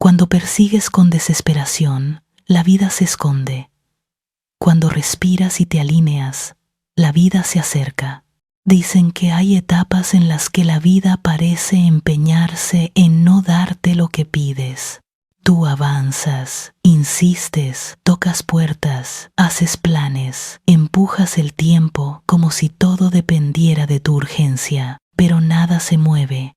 Cuando persigues con desesperación, la vida se esconde. Cuando respiras y te alineas, la vida se acerca. Dicen que hay etapas en las que la vida parece empeñarse en no darte lo que pides. Tú avanzas, insistes, tocas puertas, haces planes, empujas el tiempo como si todo dependiera de tu urgencia, pero nada se mueve.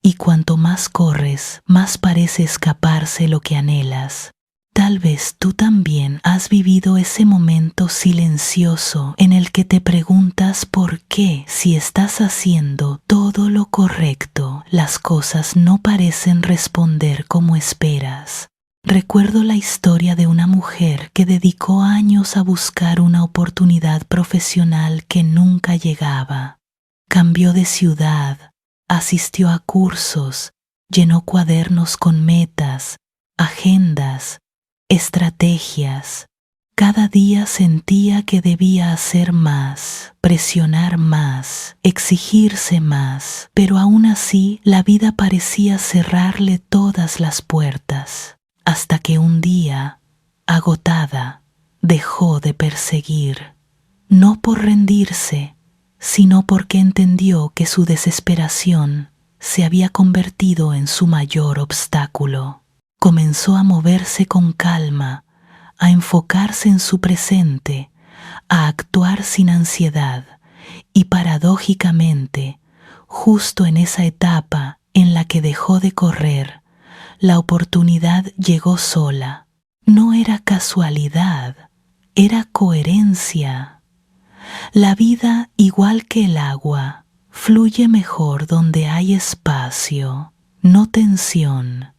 Y cuanto más corres, más parece escaparse lo que anhelas. Tal vez tú también has vivido ese momento silencioso en el que te preguntas por qué, si estás haciendo todo lo correcto, las cosas no parecen responder como esperas. Recuerdo la historia de una mujer que dedicó años a buscar una oportunidad profesional que nunca llegaba. Cambió de ciudad, asistió a cursos, llenó cuadernos con metas, agendas, estrategias. Cada día sentía que debía hacer más, presionar más, exigirse más, pero aún así la vida parecía cerrarle todas las puertas, hasta que un día, agotada, dejó de perseguir, no por rendirse, sino porque entendió que su desesperación se había convertido en su mayor obstáculo. Comenzó a moverse con calma, a enfocarse en su presente, a actuar sin ansiedad y paradójicamente, justo en esa etapa en la que dejó de correr, la oportunidad llegó sola. No era casualidad, era coherencia. La vida, igual que el agua, fluye mejor donde hay espacio, no tensión.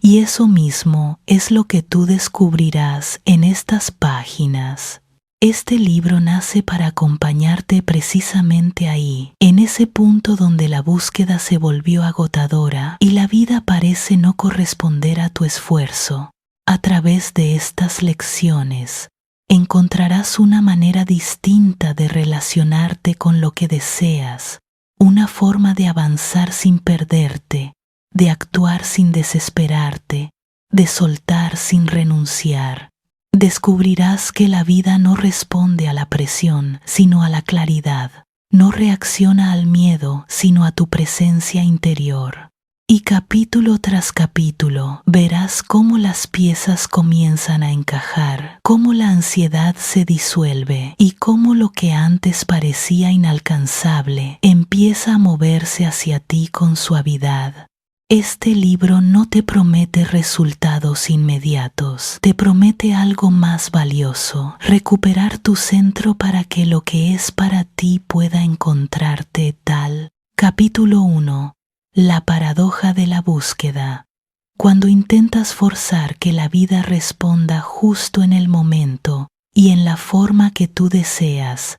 Y eso mismo es lo que tú descubrirás en estas páginas. Este libro nace para acompañarte precisamente ahí, en ese punto donde la búsqueda se volvió agotadora y la vida parece no corresponder a tu esfuerzo. A través de estas lecciones, encontrarás una manera distinta de relacionarte con lo que deseas, una forma de avanzar sin perderte, de actuar sin desesperarte, de soltar sin renunciar. Descubrirás que la vida no responde a la presión, sino a la claridad. No reacciona al miedo, sino a tu presencia interior. Y capítulo tras capítulo verás cómo las piezas comienzan a encajar, cómo la ansiedad se disuelve y cómo lo que antes parecía inalcanzable empieza a moverse hacia ti con suavidad. Este libro no te promete resultados inmediatos, te promete algo más valioso, recuperar tu centro para que lo que es para ti pueda encontrarte tal. Capítulo 1. La paradoja de la búsqueda. Cuando intentas forzar que la vida responda justo en el momento y en la forma que tú deseas,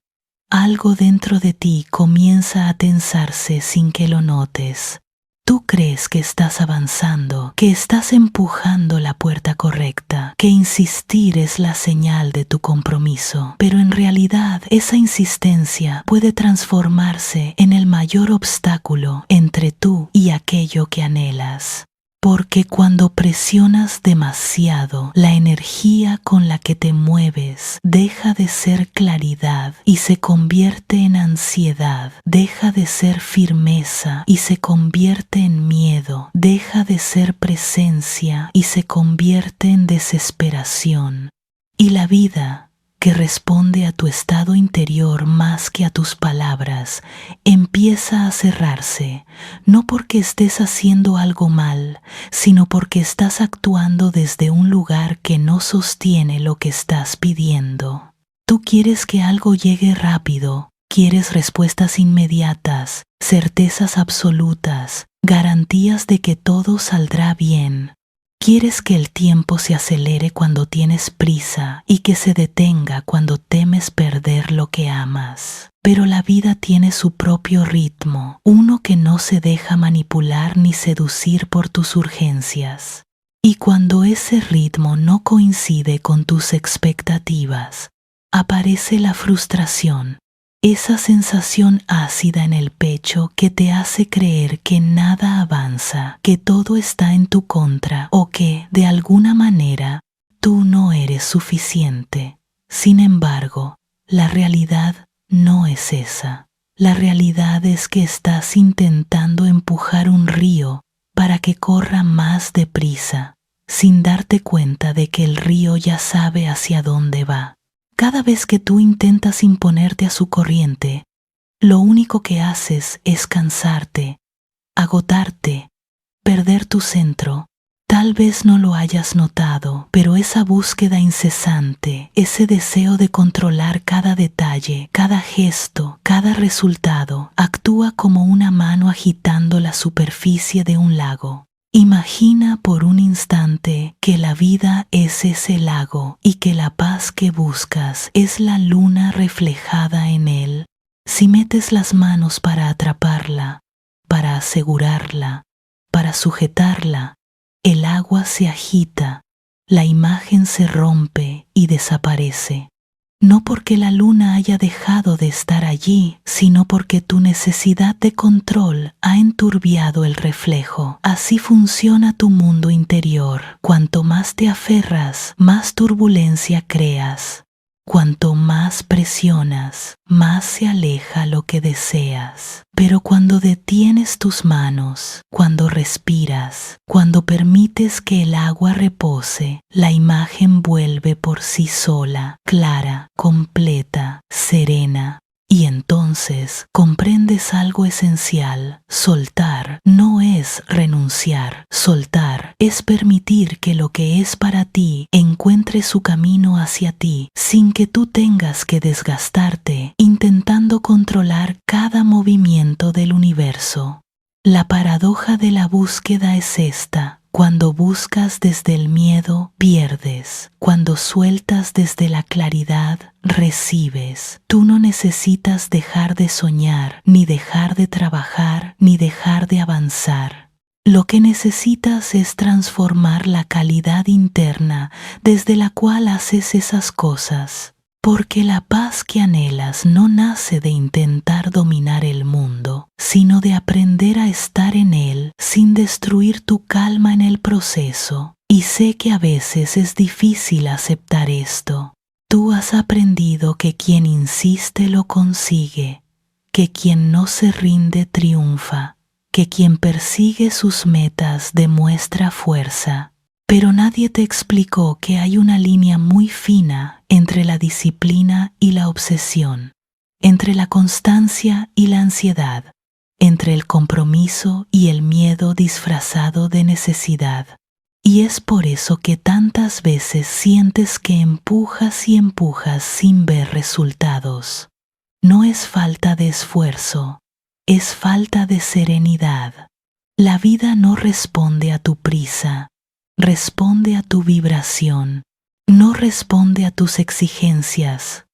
algo dentro de ti comienza a tensarse sin que lo notes. Tú crees que estás avanzando, que estás empujando la puerta correcta, que insistir es la señal de tu compromiso, pero en realidad esa insistencia puede transformarse en el mayor obstáculo entre tú y aquello que anhelas. Porque cuando presionas demasiado, la energía con la que te mueves deja de ser claridad y se convierte en ansiedad, deja de ser firmeza y se convierte en miedo, deja de ser presencia y se convierte en desesperación. Y la vida, que responde a tu estado interior más que a tus palabras, empieza a cerrarse, no porque estés haciendo algo mal, sino porque estás actuando desde un lugar que no sostiene lo que estás pidiendo. Tú quieres que algo llegue rápido, quieres respuestas inmediatas, certezas absolutas, garantías de que todo saldrá bien. Quieres que el tiempo se acelere cuando tienes prisa y que se detenga cuando temes perder lo que amas. Pero la vida tiene su propio ritmo, uno que no se deja manipular ni seducir por tus urgencias. Y cuando ese ritmo no coincide con tus expectativas, aparece la frustración, esa sensación ácida en el pecho que te hace creer que nada avanza, que todo está en tu contra o que, de alguna manera, tú no eres suficiente. Sin embargo, la realidad no es esa. La realidad es que estás intentando empujar un río para que corra más deprisa, sin darte cuenta de que el río ya sabe hacia dónde va. Cada vez que tú intentas imponerte a su corriente, lo único que haces es cansarte, agotarte, perder tu centro. Tal vez no lo hayas notado, pero esa búsqueda incesante, ese deseo de controlar cada detalle, cada gesto, cada resultado, actúa como una mano agitando la superficie de un lago. Imagina por un instante que la vida es ese lago y que la paz que buscas es la luna reflejada en él. Si metes las manos para atraparla, para asegurarla, para sujetarla, el agua se agita, la imagen se rompe y desaparece. No porque la luna haya dejado de estar allí, sino porque tu necesidad de control ha enturbiado el reflejo. Así funciona tu mundo interior. Cuanto más te aferras, más turbulencia creas. Cuanto más presionas, más se aleja lo que deseas. Pero cuando detienes tus manos, cuando respiras, cuando permites que el agua repose, la imagen vuelve por sí sola, clara, completa, serena. Y entonces comprendes algo esencial. Soltar no es renunciar. Soltar es permitir que lo que es para ti encuentre su camino hacia ti sin que tú tengas que desgastarte intentando controlar cada movimiento del universo. La paradoja de la búsqueda es esta. Cuando buscas desde el miedo, pierdes. Cuando sueltas desde la claridad, recibes. Tú no necesitas dejar de soñar, ni dejar de trabajar, ni dejar de avanzar. Lo que necesitas es transformar la calidad interna desde la cual haces esas cosas. Porque la paz que anhelas no nace de intentar dominar el mundo, sino de aprender a estar en él sin destruir tu calma en el proceso. Y sé que a veces es difícil aceptar esto. Tú has aprendido que quien insiste lo consigue, que quien no se rinde triunfa, que quien persigue sus metas demuestra fuerza. Pero nadie te explicó que hay una línea muy fina entre la disciplina y la obsesión, entre la constancia y la ansiedad, entre el compromiso y el miedo disfrazado de necesidad. Y es por eso que tantas veces sientes que empujas y empujas sin ver resultados. No es falta de esfuerzo, es falta de serenidad. La vida no responde a tu prisa. Responde a tu vibración, no responde a tus exigencias,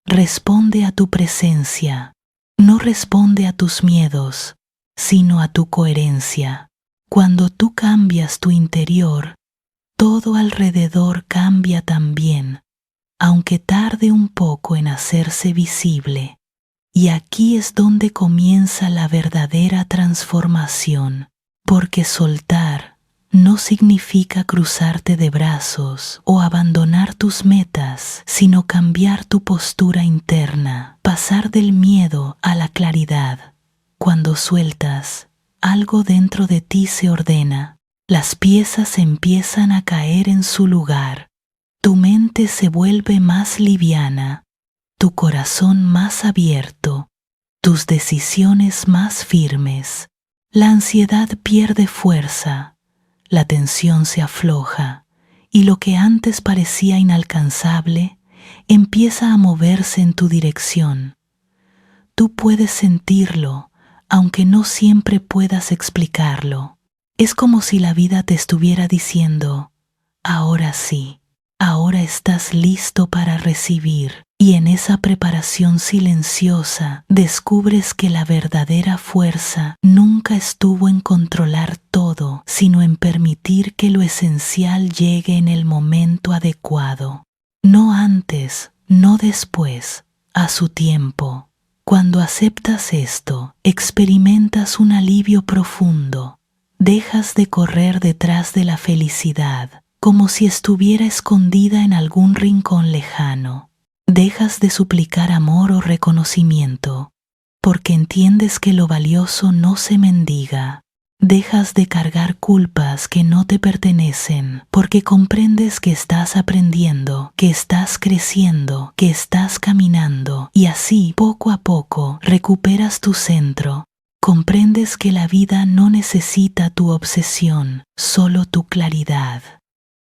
responde a tu presencia, no responde a tus miedos, sino a tu coherencia. Cuando tú cambias tu interior, todo alrededor cambia también, aunque tarde un poco en hacerse visible. Y aquí es donde comienza la verdadera transformación, porque soltar no significa cruzarte de brazos o abandonar tus metas, sino cambiar tu postura interna, pasar del miedo a la claridad. Cuando sueltas, algo dentro de ti se ordena, las piezas empiezan a caer en su lugar, tu mente se vuelve más liviana, tu corazón más abierto, tus decisiones más firmes, la ansiedad pierde fuerza. La tensión se afloja y lo que antes parecía inalcanzable empieza a moverse en tu dirección. Tú puedes sentirlo, aunque no siempre puedas explicarlo. Es como si la vida te estuviera diciendo, ahora sí, ahora estás listo para recibir. Y en esa preparación silenciosa descubres que la verdadera fuerza nunca estuvo en controlar todo, sino en permitir que lo esencial llegue en el momento adecuado. No antes, no después, a su tiempo. Cuando aceptas esto, experimentas un alivio profundo. Dejas de correr detrás de la felicidad, como si estuviera escondida en algún rincón lejano. Dejas de suplicar amor o reconocimiento, porque entiendes que lo valioso no se mendiga. Dejas de cargar culpas que no te pertenecen, porque comprendes que estás aprendiendo, que estás creciendo, que estás caminando, y así, poco a poco, recuperas tu centro. Comprendes que la vida no necesita tu obsesión, solo tu claridad.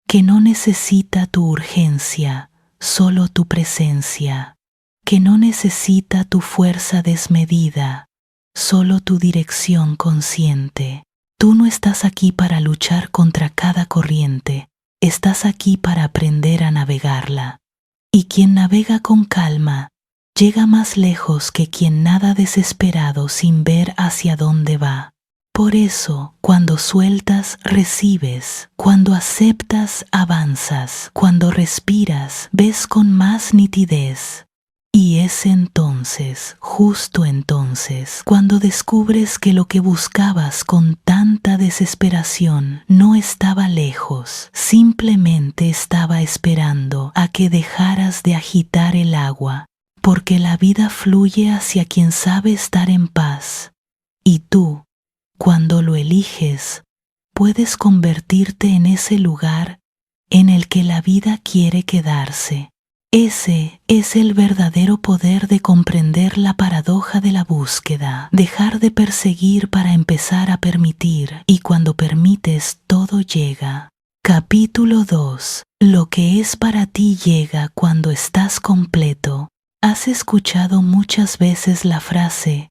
Que no necesita tu urgencia, solo tu presencia. Que no necesita tu fuerza desmedida, solo tu dirección consciente. Tú no estás aquí para luchar contra cada corriente, estás aquí para aprender a navegarla. Y quien navega con calma, llega más lejos que quien nada desesperado sin ver hacia dónde va. Por eso, cuando sueltas, recibes. Cuando aceptas, avanzas. Cuando respiras, ves con más nitidez. Y es entonces, justo entonces, cuando descubres que lo que buscabas con tanta desesperación no estaba lejos, simplemente estaba esperando a que dejaras de agitar el agua, porque la vida fluye hacia quien sabe estar en paz. Y tú, cuando lo eliges, puedes convertirte en ese lugar en el que la vida quiere quedarse. Ese es el verdadero poder de comprender la paradoja de la búsqueda, dejar de perseguir para empezar a permitir, y cuando permites todo llega. Capítulo 2. Lo que es para ti llega cuando estás completo. Has escuchado muchas veces la frase,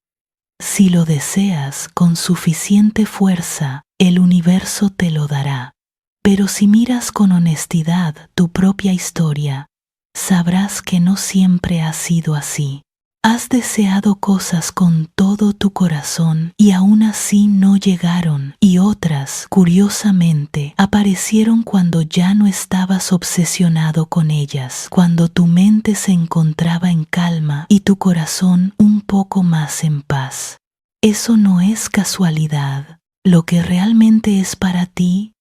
si lo deseas con suficiente fuerza, el universo te lo dará. Pero si miras con honestidad tu propia historia, sabrás que no siempre ha sido así. Has deseado cosas con todo tu corazón y aún así no llegaron, y otras, curiosamente, aparecieron cuando ya no estabas obsesionado con ellas, cuando tu mente se encontraba en calma y tu corazón un poco más en paz. Eso no es casualidad. Lo que realmente es para ti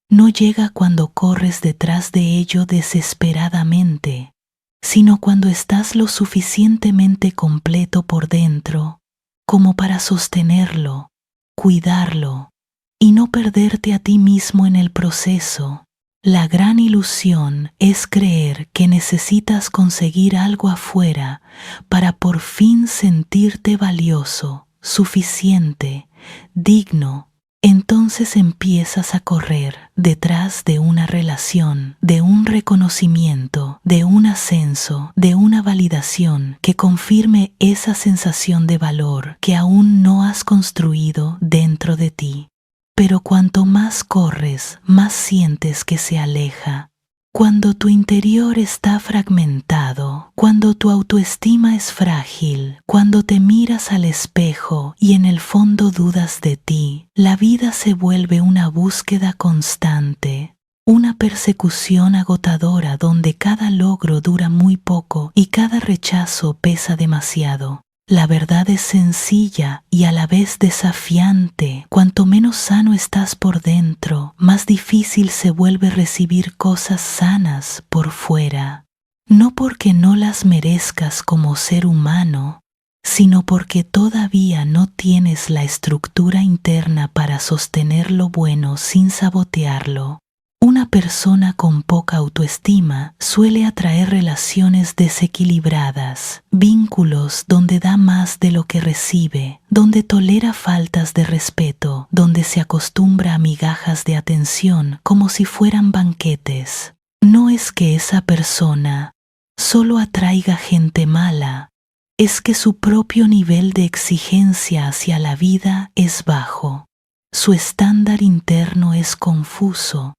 no llega cuando corres detrás de ello desesperadamente, sino cuando estás lo suficientemente completo por dentro como para sostenerlo, cuidarlo y no perderte a ti mismo en el proceso. La gran ilusión es creer que necesitas conseguir algo afuera para por fin sentirte valioso, suficiente, digno. Entonces empiezas a correr detrás de una relación, de un reconocimiento, de un ascenso, de una validación que confirme esa sensación de valor que aún no has construido dentro de ti. Pero cuanto más corres, más sientes que se aleja. Cuando tu interior está fragmentado, cuando tu autoestima es frágil, cuando te miras al espejo y en el fondo dudas de ti, la vida se vuelve una búsqueda constante, una persecución agotadora donde cada logro dura muy poco y cada rechazo pesa demasiado. La verdad es sencilla y a la vez desafiante. Cuanto menos sano estás por dentro, más difícil se vuelve recibir cosas sanas por fuera. No porque no las merezcas como ser humano, sino porque todavía no tienes la estructura interna para sostener lo bueno sin sabotearlo. Una persona con poca autoestima suele atraer relaciones desequilibradas, vínculos donde da más de lo que recibe, donde tolera faltas de respeto, donde se acostumbra a migajas de atención como si fueran banquetes. No es que esa persona solo atraiga gente mala, es que su propio nivel de exigencia hacia la vida es bajo. Su estándar interno es confuso.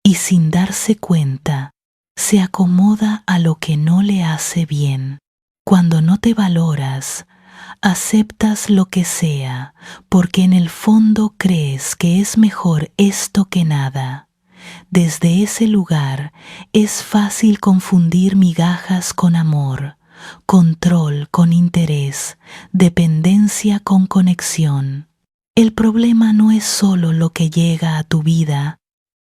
Y sin darse cuenta, se acomoda a lo que no le hace bien. Cuando no te valoras, aceptas lo que sea, porque en el fondo crees que es mejor esto que nada. Desde ese lugar es fácil confundir migajas con amor, control con interés, dependencia con conexión. El problema no es solo lo que llega a tu vida,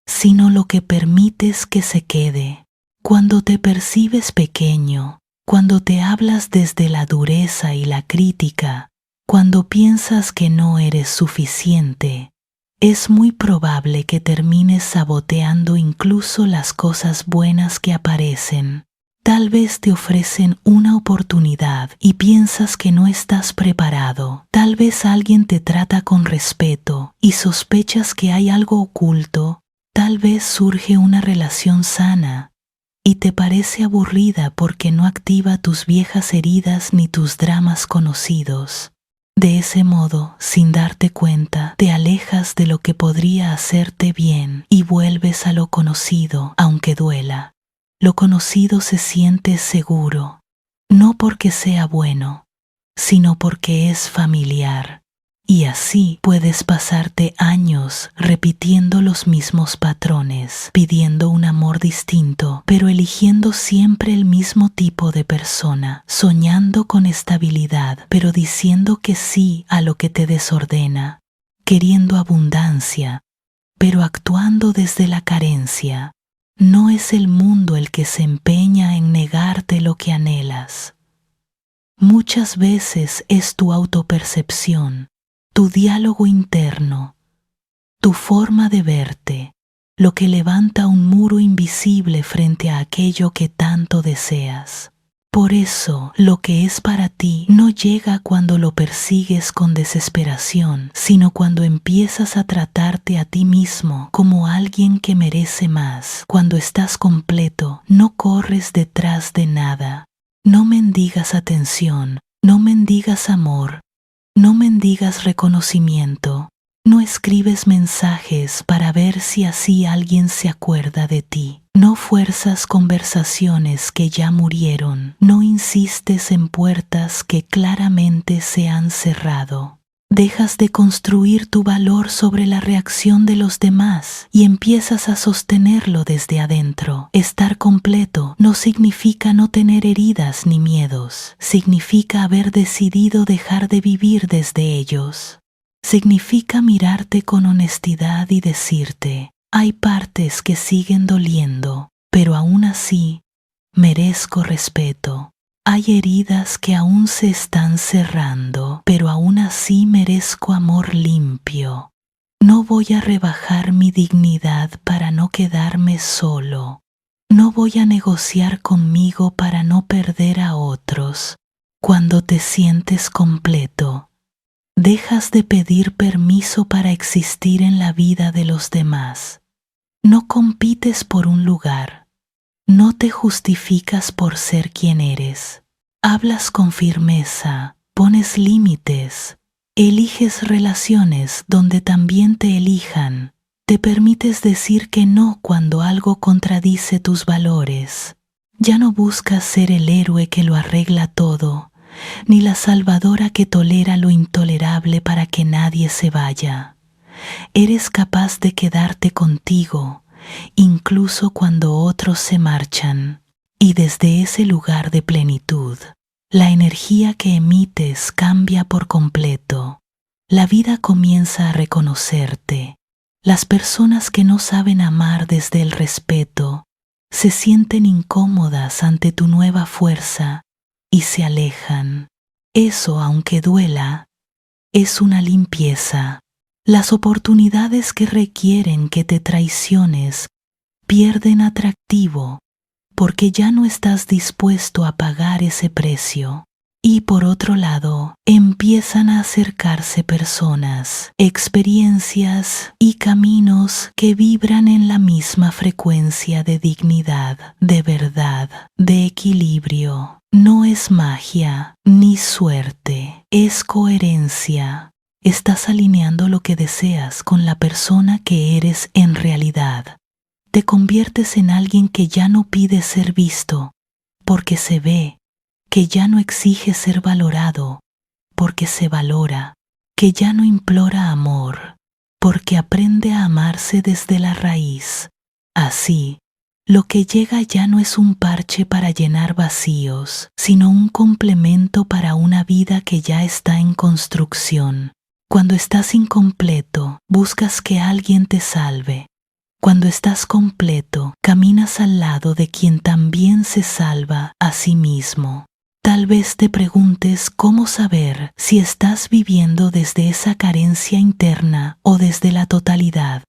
sino lo que permites que se quede. Cuando te percibes pequeño, cuando te hablas desde la dureza y la crítica, cuando piensas que no eres suficiente, es muy probable que termines saboteando incluso las cosas buenas que aparecen. Tal vez te ofrecen una oportunidad y piensas que no estás preparado. Tal vez alguien te trata con respeto y sospechas que hay algo oculto. Tal vez surge una relación sana y te parece aburrida porque no activa tus viejas heridas ni tus dramas conocidos. De ese modo, sin darte cuenta, te alejas de lo que podría hacerte bien y vuelves a lo conocido, aunque duela. Lo conocido se siente seguro, no porque sea bueno, sino porque es familiar. Y así puedes pasarte años repitiendo los mismos patrones, pidiendo un amor distinto, pero eligiendo siempre el mismo tipo de persona, soñando con estabilidad, pero diciendo que sí a lo que te desordena, queriendo abundancia, pero actuando desde la carencia. No es el mundo el que se empeña en negarte lo que anhelas. Muchas veces es tu autopercepción, tu diálogo interno, tu forma de verte, lo que levanta un muro invisible frente a aquello que tanto deseas. Por eso, lo que es para ti no llega cuando lo persigues con desesperación, sino cuando empiezas a tratarte a ti mismo como alguien que merece más. Cuando estás completo, no corres detrás de nada. No mendigas atención, no mendigas amor, no mendigas reconocimiento. No escribes mensajes para ver si así alguien se acuerda de ti. No fuerzas conversaciones que ya murieron. No insistes en puertas que claramente se han cerrado. Dejas de construir tu valor sobre la reacción de los demás y empiezas a sostenerlo desde adentro. Estar completo no significa no tener heridas ni miedos. Significa haber decidido dejar de vivir desde ellos. Significa mirarte con honestidad y decirte, hay partes que siguen doliendo, pero aún así merezco respeto. Hay heridas que aún se están cerrando, pero aún así merezco amor limpio. No voy a rebajar mi dignidad para no quedarme solo. No voy a negociar conmigo para no perder a otros. Cuando te sientes completo, dejas de pedir permiso para existir en la vida de los demás. No compites por un lugar. No te justificas por ser quien eres. Hablas con firmeza, pones límites, eliges relaciones donde también te elijan. Te permites decir que no cuando algo contradice tus valores. Ya no buscas ser el héroe que lo arregla todo, ni la salvadora que tolera lo intolerable para que nadie se vaya. Eres capaz de quedarte contigo, incluso cuando otros se marchan, y desde ese lugar de plenitud, la energía que emites cambia por completo. La vida comienza a reconocerte. Las personas que no saben amar desde el respeto se sienten incómodas ante tu nueva fuerza y se alejan. Eso, aunque duela, es una limpieza. Las oportunidades que requieren que te traiciones pierden atractivo porque ya no estás dispuesto a pagar ese precio. Y por otro lado, empiezan a acercarse personas, experiencias y caminos que vibran en la misma frecuencia de dignidad, de verdad, de equilibrio. No es magia ni suerte, es coherencia. Estás alineando lo que deseas con la persona que eres en realidad. Te conviertes en alguien que ya no pide ser visto, porque se ve, que ya no exige ser valorado, porque se valora, que ya no implora amor, porque aprende a amarse desde la raíz. Así, Lo que llega ya no es un parche para llenar vacíos, sino un complemento para una vida que ya está en construcción. Cuando estás incompleto, buscas que alguien te salve. Cuando estás completo, caminas al lado de quien también se salva a sí mismo. Tal vez te preguntes cómo saber si estás viviendo desde esa carencia interna o desde la totalidad.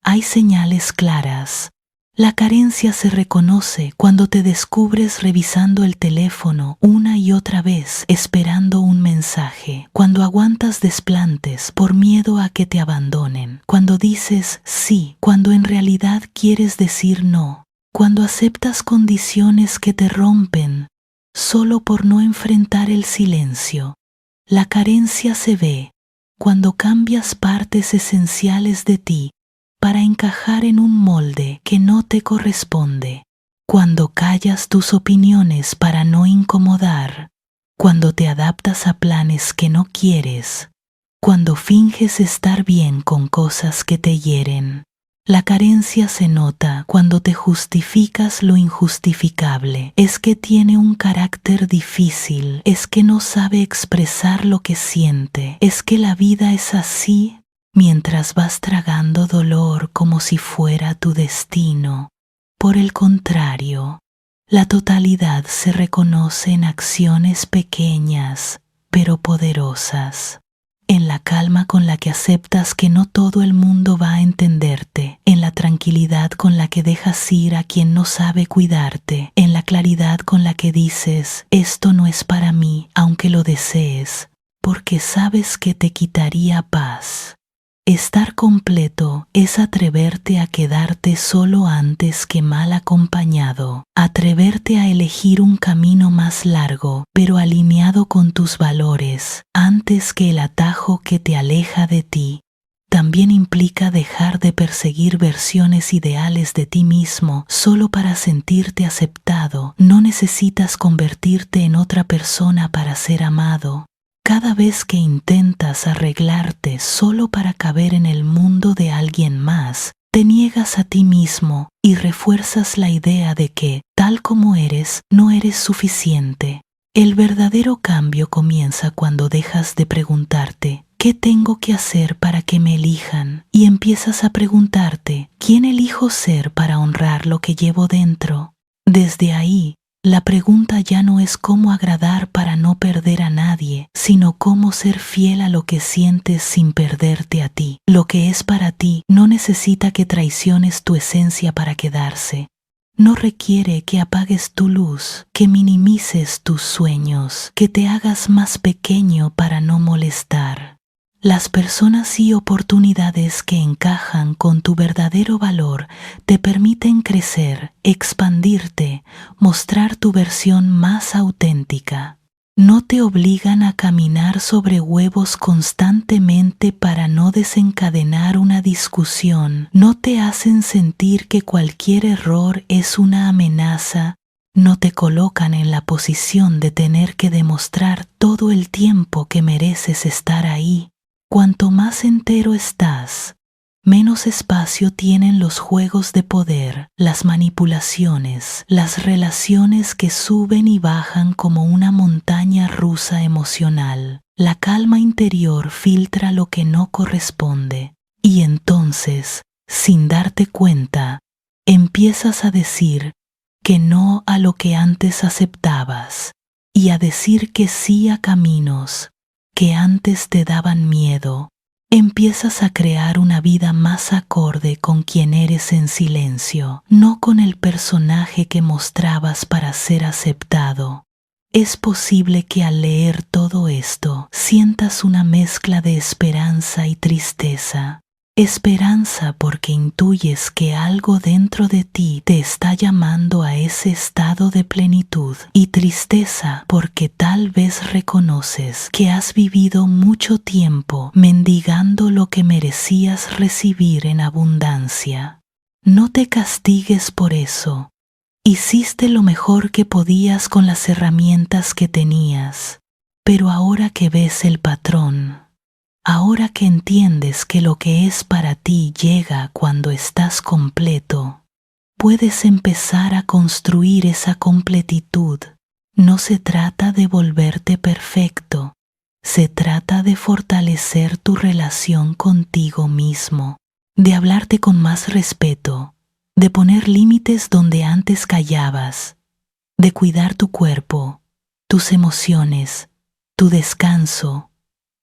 Hay señales claras. La carencia se reconoce cuando te descubres revisando el teléfono una y otra vez esperando un mensaje, cuando aguantas desplantes por miedo a que te abandonen, cuando dices sí, cuando en realidad quieres decir no, cuando aceptas condiciones que te rompen solo por no enfrentar el silencio. La carencia se ve cuando cambias partes esenciales de ti para encajar en un molde que no te corresponde, cuando callas tus opiniones para no incomodar, cuando te adaptas a planes que no quieres, cuando finges estar bien con cosas que te hieren. La carencia se nota cuando te justificas lo injustificable. Es que tiene un carácter difícil, es que no sabe expresar lo que siente, es que la vida es así, mientras vas tragando dolor como si fuera tu destino. Por el contrario, la totalidad se reconoce en acciones pequeñas, pero poderosas. En la calma con la que aceptas que no todo el mundo va a entenderte, en la tranquilidad con la que dejas ir a quien no sabe cuidarte, en la claridad con la que dices, esto no es para mí, aunque lo desees, porque sabes que te quitaría paz. Estar completo es atreverte a quedarte solo antes que mal acompañado, atreverte a elegir un camino más largo, pero alineado con tus valores, antes que el atajo que te aleja de ti. También implica dejar de perseguir versiones ideales de ti mismo solo para sentirte aceptado. No necesitas convertirte en otra persona para ser amado. Cada vez que intentas arreglarte solo para caber en el mundo de alguien más, te niegas a ti mismo y refuerzas la idea de que, tal como eres, no eres suficiente. El verdadero cambio comienza cuando dejas de preguntarte, ¿qué tengo que hacer para que me elijan? Y empiezas a preguntarte, ¿quién elijo ser para honrar lo que llevo dentro? Desde ahí, la pregunta ya no es cómo agradar para no perder a nadie, sino cómo ser fiel a lo que sientes sin perderte a ti. Lo que es para ti no necesita que traiciones tu esencia para quedarse. No requiere que apagues tu luz, que minimices tus sueños, que te hagas más pequeño para no molestar. Las personas y oportunidades que encajan con tu verdadero valor te permiten crecer, expandirte, mostrar tu versión más auténtica. No te obligan a caminar sobre huevos constantemente para no desencadenar una discusión. No te hacen sentir que cualquier error es una amenaza. No te colocan en la posición de tener que demostrar todo el tiempo que mereces estar ahí. Cuanto más entero estás, menos espacio tienen los juegos de poder, las manipulaciones, las relaciones que suben y bajan como una montaña rusa emocional. La calma interior filtra lo que no corresponde, y entonces, sin darte cuenta, empiezas a decir que no a lo que antes aceptabas, y a decir que sí a caminos que antes te daban miedo. Empiezas a crear una vida más acorde con quien eres en silencio, no con el personaje que mostrabas para ser aceptado. Es posible que al leer todo esto sientas una mezcla de esperanza y tristeza. Esperanza porque intuyes que algo dentro de ti te está llamando a ese estado de plenitud, y tristeza porque tal vez reconoces que has vivido mucho tiempo mendigando lo que merecías recibir en abundancia. No te castigues por eso. Hiciste lo mejor que podías con las herramientas que tenías, pero ahora que ves el patrón, ahora que entiendes que lo que es para ti llega cuando estás completo, puedes empezar a construir esa completitud. No se trata de volverte perfecto, se trata de fortalecer tu relación contigo mismo, de hablarte con más respeto, de poner límites donde antes callabas, de cuidar tu cuerpo, tus emociones, tu descanso,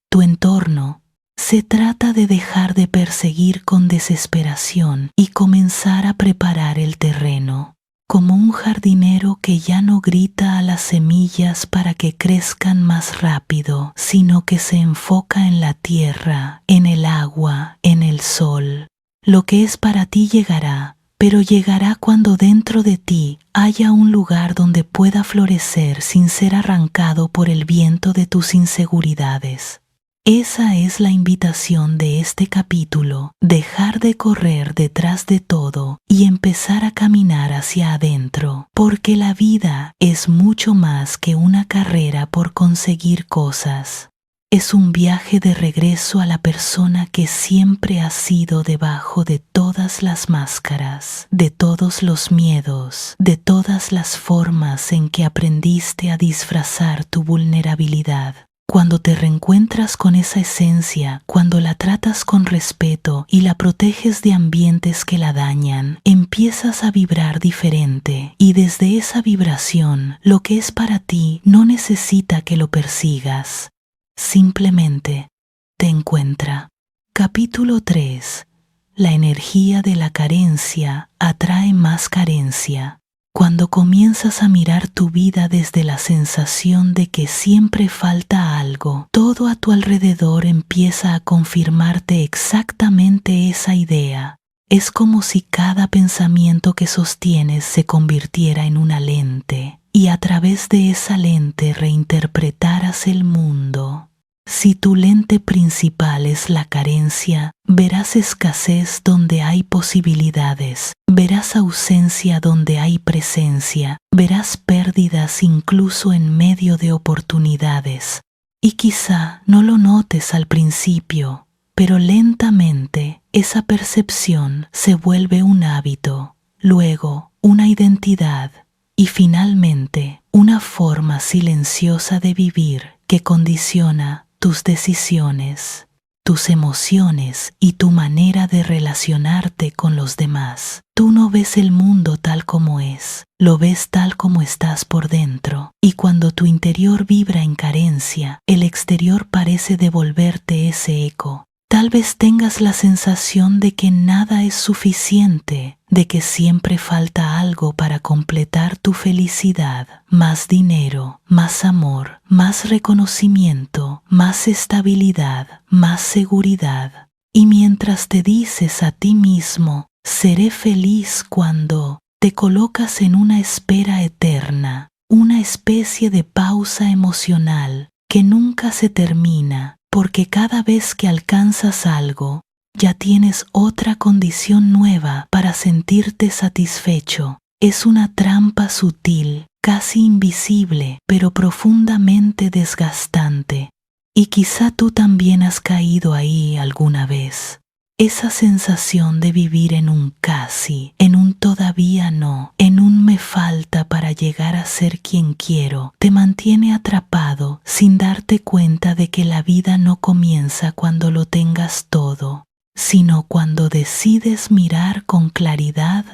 tu entorno. Se trata de dejar de perseguir con desesperación y comenzar a preparar el terreno, como un jardinero que ya no grita a las semillas para que crezcan más rápido, sino que se enfoca en la tierra, en el agua, en el sol. Lo que es para ti llegará, pero llegará cuando dentro de ti haya un lugar donde pueda florecer sin ser arrancado por el viento de tus inseguridades. Esa es la invitación de este capítulo, dejar de correr detrás de todo y empezar a caminar hacia adentro, porque la vida es mucho más que una carrera por conseguir cosas. Es un viaje de regreso a la persona que siempre has sido debajo de todas las máscaras, de todos los miedos, de todas las formas en que aprendiste a disfrazar tu vulnerabilidad. Cuando te reencuentras con esa esencia, cuando la tratas con respeto y la proteges de ambientes que la dañan, empiezas a vibrar diferente y desde esa vibración, lo que es para ti no necesita que lo persigas. Simplemente te encuentra. Capítulo 3. La energía de la carencia atrae más carencia. Cuando comienzas a mirar tu vida desde la sensación de que siempre falta algo, todo a tu alrededor empieza a confirmarte exactamente esa idea. Es como si cada pensamiento que sostienes se convirtiera en una lente y a través de esa lente reinterpretaras el mundo. Si tu lente principal es la carencia, verás escasez donde hay posibilidades, verás ausencia donde hay presencia, verás pérdidas incluso en medio de oportunidades. Y quizá no lo notes al principio, pero lentamente esa percepción se vuelve un hábito, luego una identidad y finalmente una forma silenciosa de vivir que condiciona tus decisiones, tus emociones y tu manera de relacionarte con los demás. Tú no ves el mundo tal como es, lo ves tal como estás por dentro. Y cuando tu interior vibra en carencia, el exterior parece devolverte ese eco. Tal vez tengas la sensación de que nada es suficiente, de que siempre falta algo para completar tu felicidad, más dinero, más amor, más reconocimiento, más estabilidad, más seguridad. Y mientras te dices a ti mismo, seré feliz cuando, te colocas en una espera eterna, una especie de pausa emocional que nunca se termina, porque cada vez que alcanzas algo, ya tienes otra condición nueva para sentirte satisfecho. Es una trampa sutil, casi invisible, pero profundamente desgastante. Y quizá tú también has caído ahí alguna vez. Esa sensación de vivir en un casi, en un todavía no, en un me falta para llegar a ser quien quiero, te mantiene atrapado sin darte cuenta de que la vida no comienza cuando lo tengas todo, sino cuando decides mirar con claridad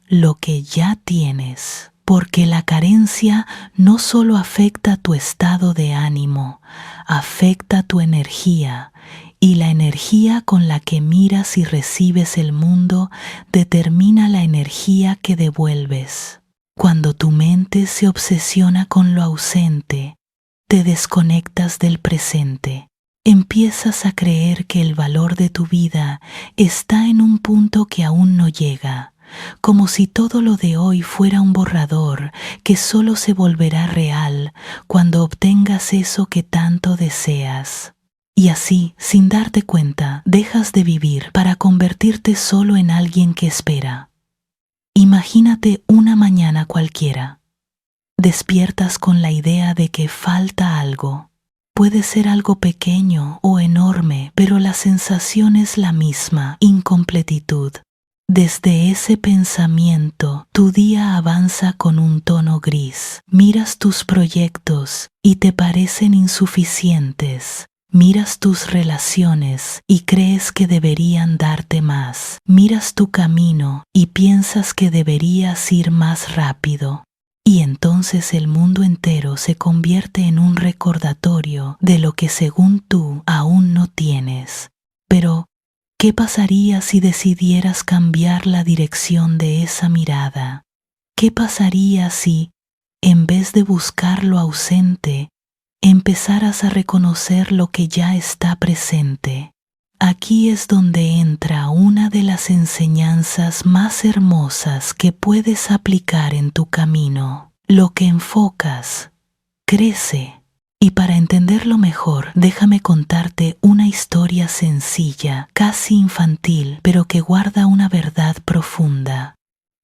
lo que ya tienes. Porque la carencia no solo afecta tu estado de ánimo, afecta tu energía. Y la energía con la que miras y recibes el mundo determina la energía que devuelves. Cuando tu mente se obsesiona con lo ausente, te desconectas del presente. Empiezas a creer que el valor de tu vida está en un punto que aún no llega, como si todo lo de hoy fuera un borrador que solo se volverá real cuando obtengas eso que tanto deseas. Y así, sin darte cuenta, dejas de vivir para convertirte solo en alguien que espera. Imagínate una mañana cualquiera. Despiertas con la idea de que falta algo. Puede ser algo pequeño o enorme, pero la sensación es la misma, incompletitud. Desde ese pensamiento, tu día avanza con un tono gris. Miras tus proyectos y te parecen insuficientes. Miras tus relaciones y crees que deberían darte más. Miras tu camino y piensas que deberías ir más rápido. Y entonces el mundo entero se convierte en un recordatorio de lo que según tú aún no tienes. Pero, ¿qué pasaría si decidieras cambiar la dirección de esa mirada? ¿Qué pasaría si, en vez de buscar lo ausente, empezaras a reconocer lo que ya está presente? Aquí es donde entra una de las enseñanzas más hermosas que puedes aplicar en tu camino. Lo que enfocas crece. Y para entenderlo mejor, déjame contarte una historia sencilla, casi infantil, pero que guarda una verdad profunda.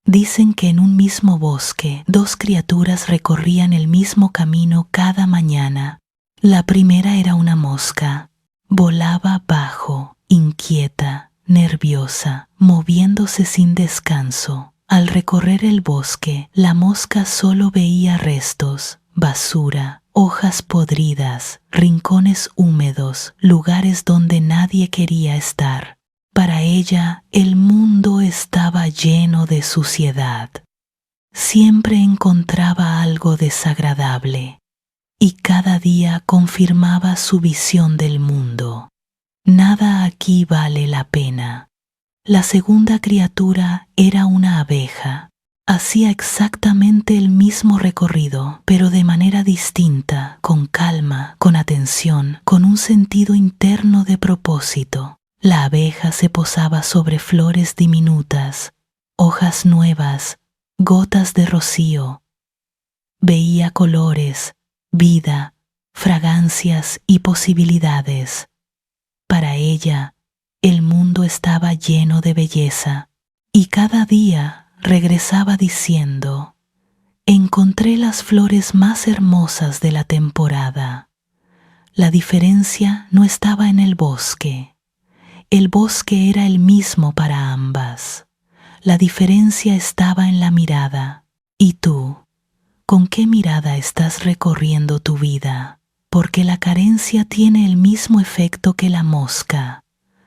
Dicen que en un mismo bosque, dos criaturas recorrían el mismo camino cada mañana. La primera era una mosca. Volaba bajo, inquieta, nerviosa, moviéndose sin descanso. Al recorrer el bosque, la mosca solo veía restos, basura, hojas podridas, rincones húmedos, lugares donde nadie quería estar. Para ella, el mundo estaba lleno de suciedad. Siempre encontraba algo desagradable. Y cada día confirmaba su visión del mundo. Nada aquí vale la pena. La segunda criatura era una abeja. Hacía exactamente el mismo recorrido, pero de manera distinta, con calma, con atención, con un sentido interno de propósito. La abeja se posaba sobre flores diminutas, hojas nuevas, gotas de rocío. Veía colores, vida, fragancias y posibilidades. Para ella, el mundo estaba lleno de belleza, y cada día regresaba diciendo: encontré las flores más hermosas de la temporada. La diferencia no estaba en el bosque. El bosque era el mismo para ambas. La diferencia estaba en la mirada. ¿Y tú? ¿Con qué mirada estás recorriendo tu vida? Porque la carencia tiene el mismo efecto que la mosca.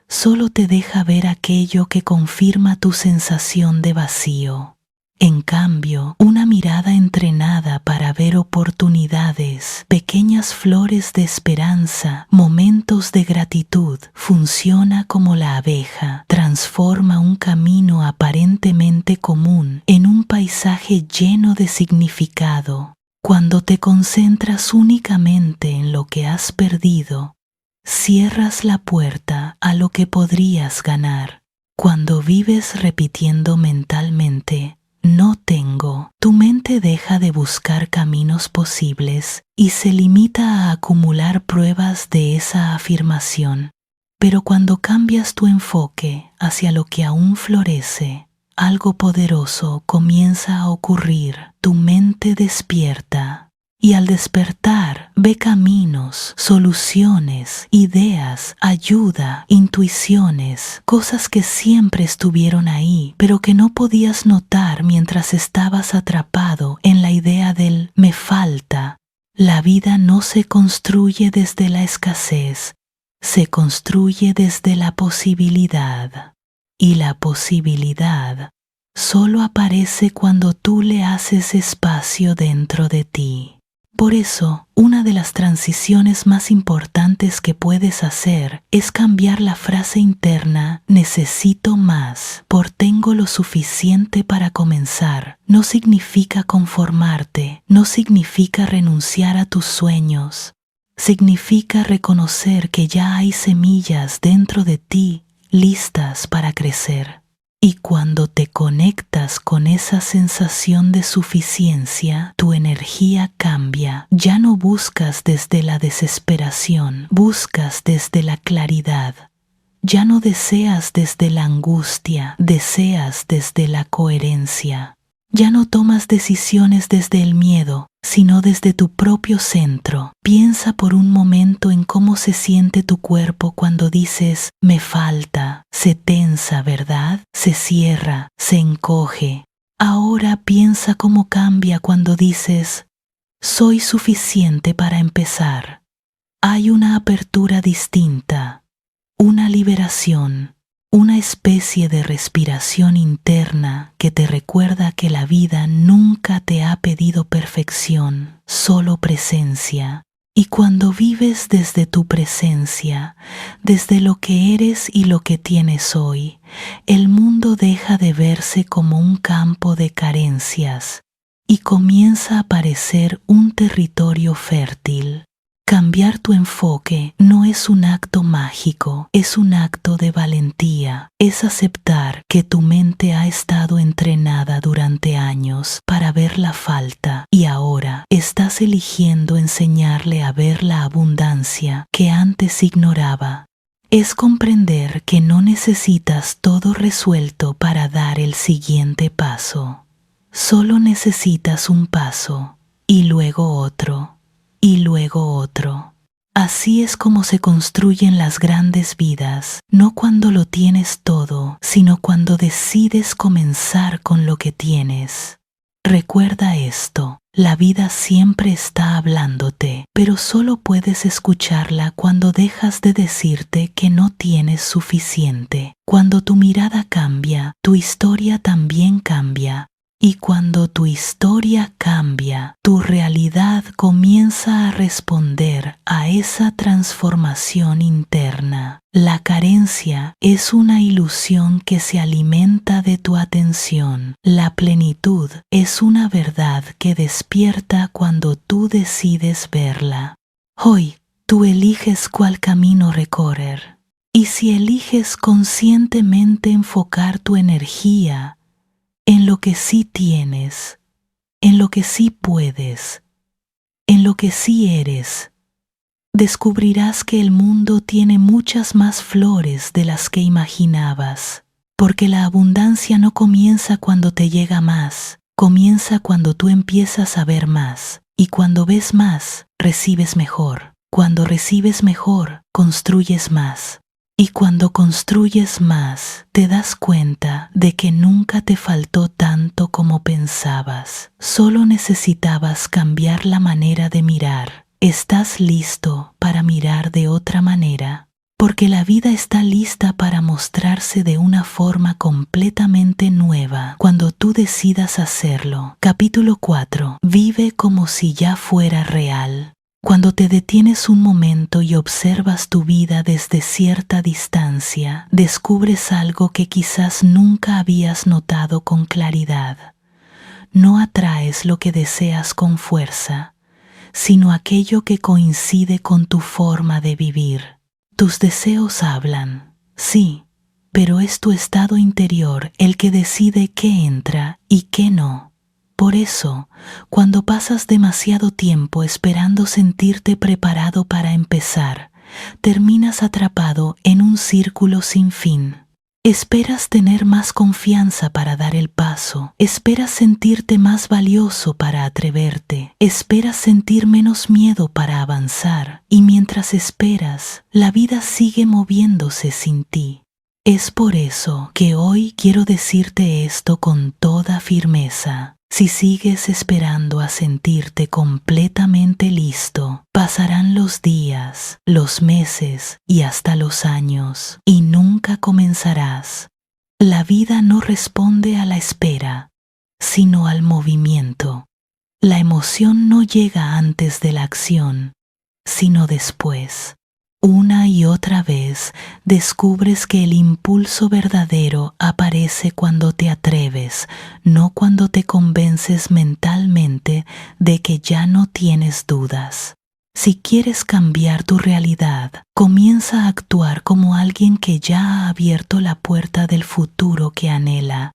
Solo te deja ver aquello que confirma tu sensación de vacío. En cambio, una mirada entrenada para ver oportunidades, pequeñas flores de esperanza, momentos de gratitud, funciona como la abeja, transforma un camino aparentemente común en un paisaje lleno de significado. Cuando te concentras únicamente en lo que has perdido, cierras la puerta a lo que podrías ganar. Cuando vives repitiendo mentalmente: no tengo, tu mente deja de buscar caminos posibles y se limita a acumular pruebas de esa afirmación. Pero cuando cambias tu enfoque hacia lo que aún florece, algo poderoso comienza a ocurrir. Tu mente despierta. Y al despertar, ve caminos, soluciones, ideas, ayuda, intuiciones, cosas que siempre estuvieron ahí, pero que no podías notar mientras estabas atrapado en la idea del me falta. La vida no se construye desde la escasez, se construye desde la posibilidad. Y la posibilidad solo aparece cuando tú le haces espacio dentro de ti. Por eso, una de las transiciones más importantes que puedes hacer es cambiar la frase interna necesito más por tengo lo suficiente para comenzar. No significa conformarte, no significa renunciar a tus sueños. Significa reconocer que ya hay semillas dentro de ti listas para crecer. Y cuando te conectas con esa sensación de suficiencia, tu energía cambia. Ya no buscas desde la desesperación, buscas desde la claridad. Ya no deseas desde la angustia, deseas desde la coherencia. Ya no tomas decisiones desde el miedo, sino desde tu propio centro. Piensa por un momento en cómo se siente tu cuerpo cuando dices, me falta. Se tensa, ¿verdad? Se cierra, se encoge. Ahora piensa cómo cambia cuando dices, soy suficiente para empezar. Hay una apertura distinta, una liberación. Una especie de respiración interna que te recuerda que la vida nunca te ha pedido perfección, solo presencia. Y cuando vives desde tu presencia, desde lo que eres y lo que tienes hoy, el mundo deja de verse como un campo de carencias y comienza a parecer un territorio fértil. Cambiar tu enfoque no es un acto mágico, es un acto de valentía. Es aceptar que tu mente ha estado entrenada durante años para ver la falta y ahora estás eligiendo enseñarle a ver la abundancia que antes ignoraba. Es comprender que no necesitas todo resuelto para dar el siguiente paso. Solo necesitas un paso y luego otro. Y luego otro. Así es como se construyen las grandes vidas, no cuando lo tienes todo, sino cuando decides comenzar con lo que tienes. Recuerda esto, la vida siempre está hablándote, pero solo puedes escucharla cuando dejas de decirte que no tienes suficiente. Cuando tu mirada cambia, tu historia también cambia. Y cuando tu historia cambia, tu realidad comienza a responder a esa transformación interna. La carencia es una ilusión que se alimenta de tu atención. La plenitud es una verdad que despierta cuando tú decides verla. Hoy, tú eliges cuál camino recorrer. Y si eliges conscientemente enfocar tu energía en lo que sí tienes, en lo que sí puedes, en lo que sí eres, descubrirás que el mundo tiene muchas más flores de las que imaginabas, porque la abundancia no comienza cuando te llega más, comienza cuando tú empiezas a ver más, y cuando ves más, recibes mejor. Cuando recibes mejor, construyes más. Y cuando construyes más, te das cuenta de que nunca te faltó tanto como pensabas. Solo necesitabas cambiar la manera de mirar. ¿Estás listo para mirar de otra manera? Porque la vida está lista para mostrarse de una forma completamente nueva cuando tú decidas hacerlo. Capítulo 4. Vive como si ya fuera real. Cuando te detienes un momento y observas tu vida desde cierta distancia, descubres algo que quizás nunca habías notado con claridad. No atraes lo que deseas con fuerza, sino aquello que coincide con tu forma de vivir. Tus deseos hablan, sí, pero es tu estado interior el que decide qué entra y qué no. Por eso, cuando pasas demasiado tiempo esperando sentirte preparado para empezar, terminas atrapado en un círculo sin fin. Esperas tener más confianza para dar el paso, esperas sentirte más valioso para atreverte, esperas sentir menos miedo para avanzar, y mientras esperas, la vida sigue moviéndose sin ti. Es por eso que hoy quiero decirte esto con toda firmeza. Si sigues esperando a sentirte completamente listo, pasarán los días, los meses y hasta los años, y nunca comenzarás. La vida no responde a la espera, sino al movimiento. La emoción no llega antes de la acción, sino después. Una y otra vez descubres que el impulso verdadero aparece cuando te atreves, no cuando te convences mentalmente de que ya no tienes dudas. Si quieres cambiar tu realidad, comienza a actuar como alguien que ya ha abierto la puerta del futuro que anhela.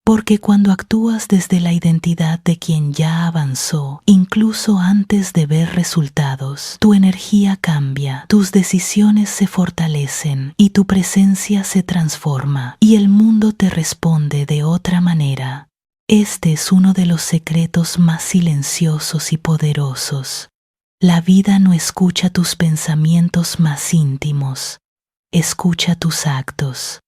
Porque cuando actúas desde la identidad de quien ya avanzó, incluso antes de ver resultados, tu energía cambia, tus decisiones se fortalecen y tu presencia se transforma, y el mundo te responde de otra manera. Este es uno de los secretos más silenciosos y poderosos. La vida no escucha tus pensamientos más íntimos, escucha tus actos.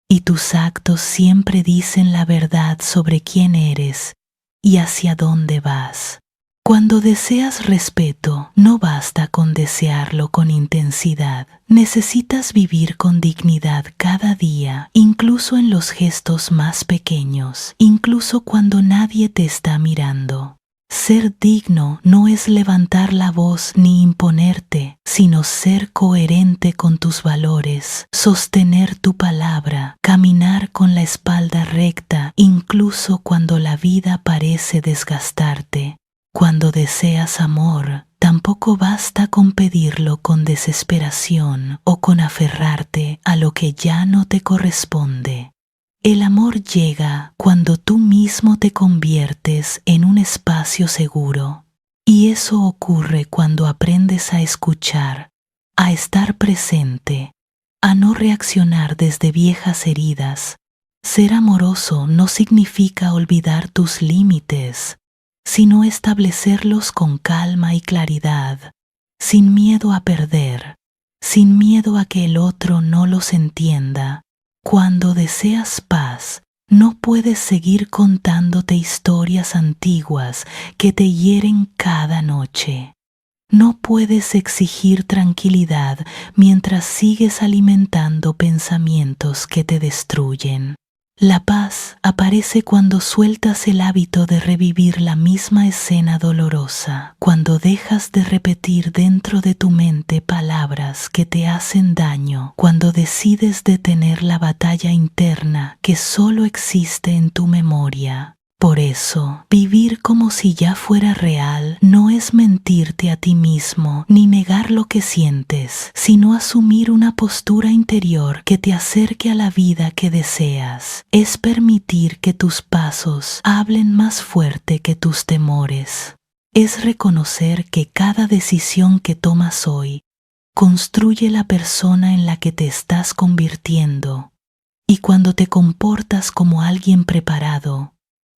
Y tus actos siempre dicen la verdad sobre quién eres y hacia dónde vas. Cuando deseas respeto, no basta con desearlo con intensidad. Necesitas vivir con dignidad cada día, incluso en los gestos más pequeños, incluso cuando nadie te está mirando. Ser digno no es levantar la voz ni imponerte, sino ser coherente con tus valores, sostener tu palabra, caminar con la espalda recta, incluso cuando la vida parece desgastarte. Cuando deseas amor, tampoco basta con pedirlo con desesperación o con aferrarte a lo que ya no te corresponde. El amor llega cuando tú mismo te conviertes en un espacio seguro, y eso ocurre cuando aprendes a escuchar, a estar presente, a no reaccionar desde viejas heridas. Ser amoroso no significa olvidar tus límites, sino establecerlos con calma y claridad, sin miedo a perder, sin miedo a que el otro no los entienda. Cuando deseas paz, no puedes seguir contándote historias antiguas que te hieren cada noche. No puedes exigir tranquilidad mientras sigues alimentando pensamientos que te destruyen. La paz aparece cuando sueltas el hábito de revivir la misma escena dolorosa, cuando dejas de repetir dentro de tu mente palabras que te hacen daño, cuando decides detener la batalla interna que solo existe en tu memoria. Por eso, vivir como si ya fuera real no es mentirte a ti mismo ni negar lo que sientes, sino asumir una postura interior que te acerque a la vida que deseas. Es permitir que tus pasos hablen más fuerte que tus temores. Es reconocer que cada decisión que tomas hoy construye la persona en la que te estás convirtiendo. Y cuando te comportas como alguien preparado,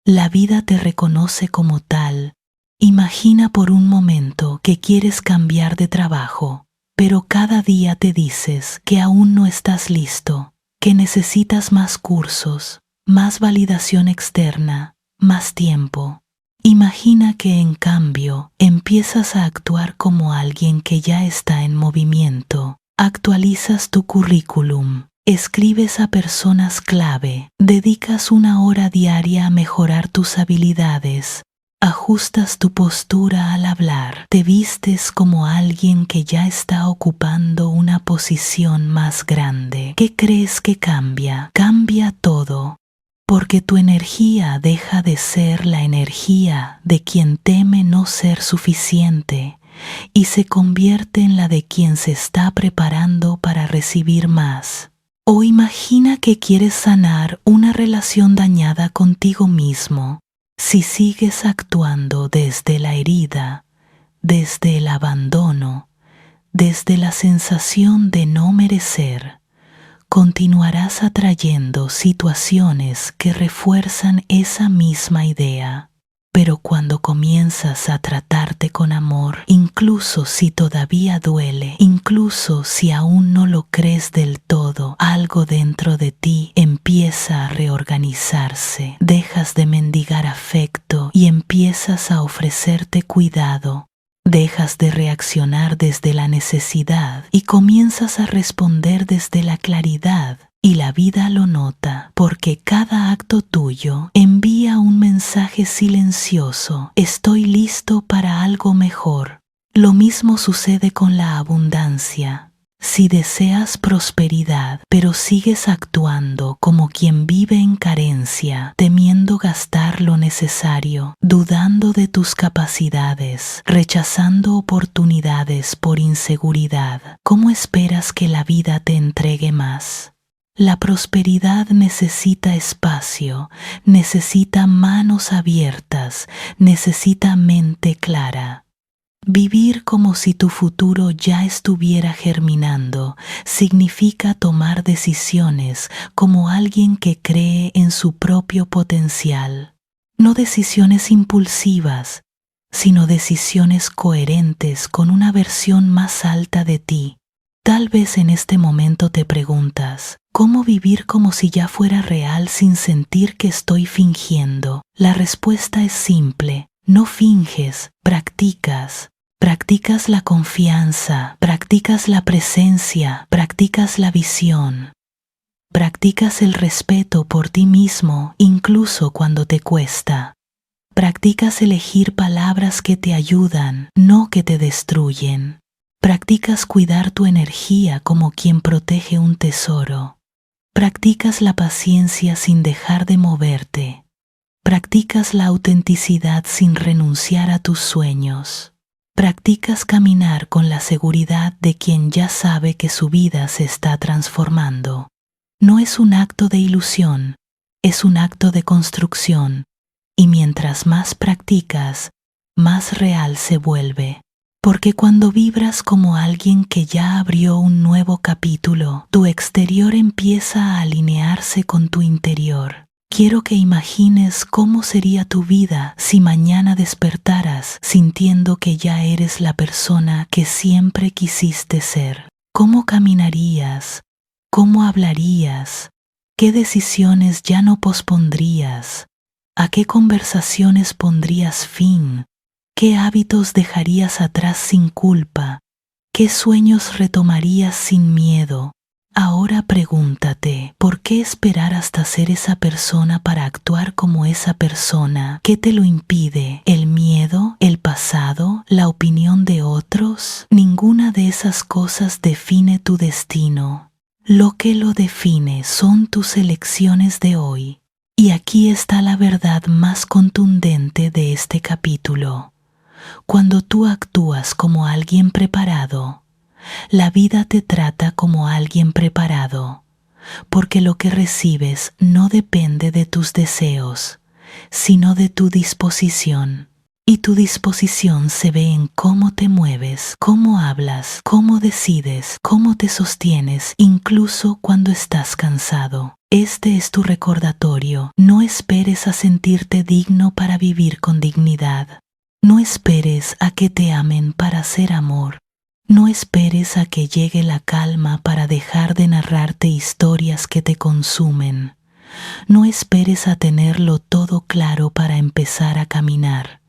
la vida te reconoce como tal. Imagina por un momento que quieres cambiar de trabajo, pero cada día te dices que aún no estás listo, que necesitas más cursos, más validación externa, más tiempo. Imagina que en cambio empiezas a actuar como alguien que ya está en movimiento. Actualizas tu currículum. Escribes a personas clave, dedicas 1 hora diaria a mejorar tus habilidades, ajustas tu postura al hablar, te vistes como alguien que ya está ocupando una posición más grande. ¿Qué crees que cambia? Cambia todo, porque tu energía deja de ser la energía de quien teme no ser suficiente y se convierte en la de quien se está preparando para recibir más. O imagina que quieres sanar una relación dañada contigo mismo. Si sigues actuando desde la herida, desde el abandono, desde la sensación de no merecer, continuarás atrayendo situaciones que refuerzan esa misma idea. Pero cuando comienzas a tratarte con amor, incluso si todavía duele, incluso si aún no lo crees del todo, algo dentro de ti empieza a reorganizarse. Dejas de mendigar afecto y empiezas a ofrecerte cuidado. Dejas de reaccionar desde la necesidad y comienzas a responder desde la claridad. Y la vida lo nota, porque cada acto tuyo envía un mensaje silencioso: estoy listo para algo mejor. Lo mismo sucede con la abundancia. Si deseas prosperidad, pero sigues actuando como quien vive en carencia, temiendo gastar lo necesario, dudando de tus capacidades, rechazando oportunidades por inseguridad, ¿cómo esperas que la vida te entregue más? La prosperidad necesita espacio, necesita manos abiertas, necesita mente clara. Vivir como si tu futuro ya estuviera germinando significa tomar decisiones como alguien que cree en su propio potencial. No decisiones impulsivas, sino decisiones coherentes con una versión más alta de ti. Tal vez en este momento te preguntas, ¿cómo vivir como si ya fuera real sin sentir que estoy fingiendo? La respuesta es simple: no finges, practicas. Practicas la confianza, practicas la presencia, practicas la visión. Practicas el respeto por ti mismo incluso cuando te cuesta. Practicas elegir palabras que te ayudan, no que te destruyen. Practicas cuidar tu energía como quien protege un tesoro. Practicas la paciencia sin dejar de moverte. Practicas la autenticidad sin renunciar a tus sueños. Practicas caminar con la seguridad de quien ya sabe que su vida se está transformando. No es un acto de ilusión, es un acto de construcción, y mientras más practicas, más real se vuelve. Porque cuando vibras como alguien que ya abrió un nuevo capítulo, tu exterior empieza a alinearse con tu interior. Quiero que imagines cómo sería tu vida si mañana despertaras sintiendo que ya eres la persona que siempre quisiste ser. ¿Cómo caminarías? ¿Cómo hablarías? ¿Qué decisiones ya no pospondrías? ¿A qué conversaciones pondrías fin? ¿Qué hábitos dejarías atrás sin culpa? ¿Qué sueños retomarías sin miedo? Ahora pregúntate, ¿por qué esperar hasta ser esa persona para actuar como esa persona? ¿Qué te lo impide? ¿El miedo? ¿El pasado? ¿La opinión de otros? Ninguna de esas cosas define tu destino. Lo que lo define son tus elecciones de hoy. Y aquí está la verdad más contundente de este capítulo. Cuando tú actúas como alguien preparado, la vida te trata como alguien preparado, porque lo que recibes no depende de tus deseos, sino de tu disposición. Y tu disposición se ve en cómo te mueves, cómo hablas, cómo decides, cómo te sostienes, incluso cuando estás cansado. Este es tu recordatorio. No esperes a sentirte digno para vivir con dignidad. No esperes a que te amen para ser amor. No esperes a que llegue la calma para dejar de narrarte historias que te consumen. No esperes a tenerlo todo claro para empezar a caminar.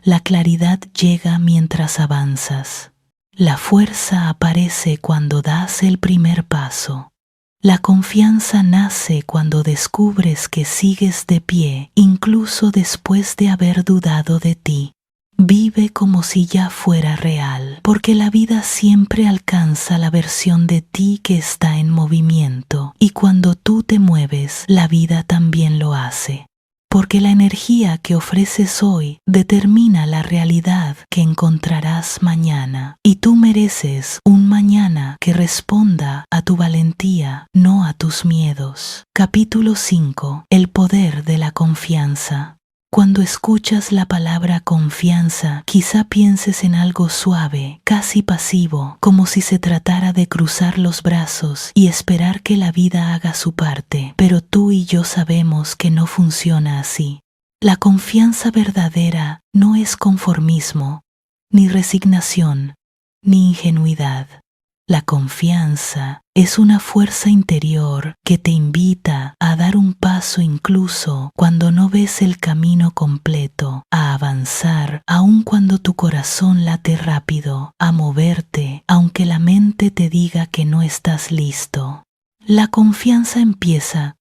La claridad llega mientras avanzas. La fuerza aparece cuando das el primer paso. La confianza nace cuando descubres que sigues de pie, incluso después de haber dudado de ti. Vive como si ya fuera real, porque la vida siempre alcanza la versión de ti que está en movimiento, y cuando tú te mueves, la vida también lo hace. Porque la energía que ofreces hoy determina la realidad que encontrarás mañana, y tú mereces un mañana que responda a tu valentía, no a tus miedos. Capítulo 5. El poder de la confianza. Cuando escuchas la palabra confianza, quizá pienses en algo suave, casi pasivo, como si se tratara de cruzar los brazos y esperar que la vida haga su parte, pero tú y yo sabemos que no funciona así. La confianza verdadera no es conformismo, ni resignación, ni ingenuidad. La confianza es una fuerza interior que te invita a dar un paso incluso cuando no ves el camino completo, a avanzar aun cuando tu corazón late rápido, a moverte aunque la mente te diga que no estás listo. La confianza empieza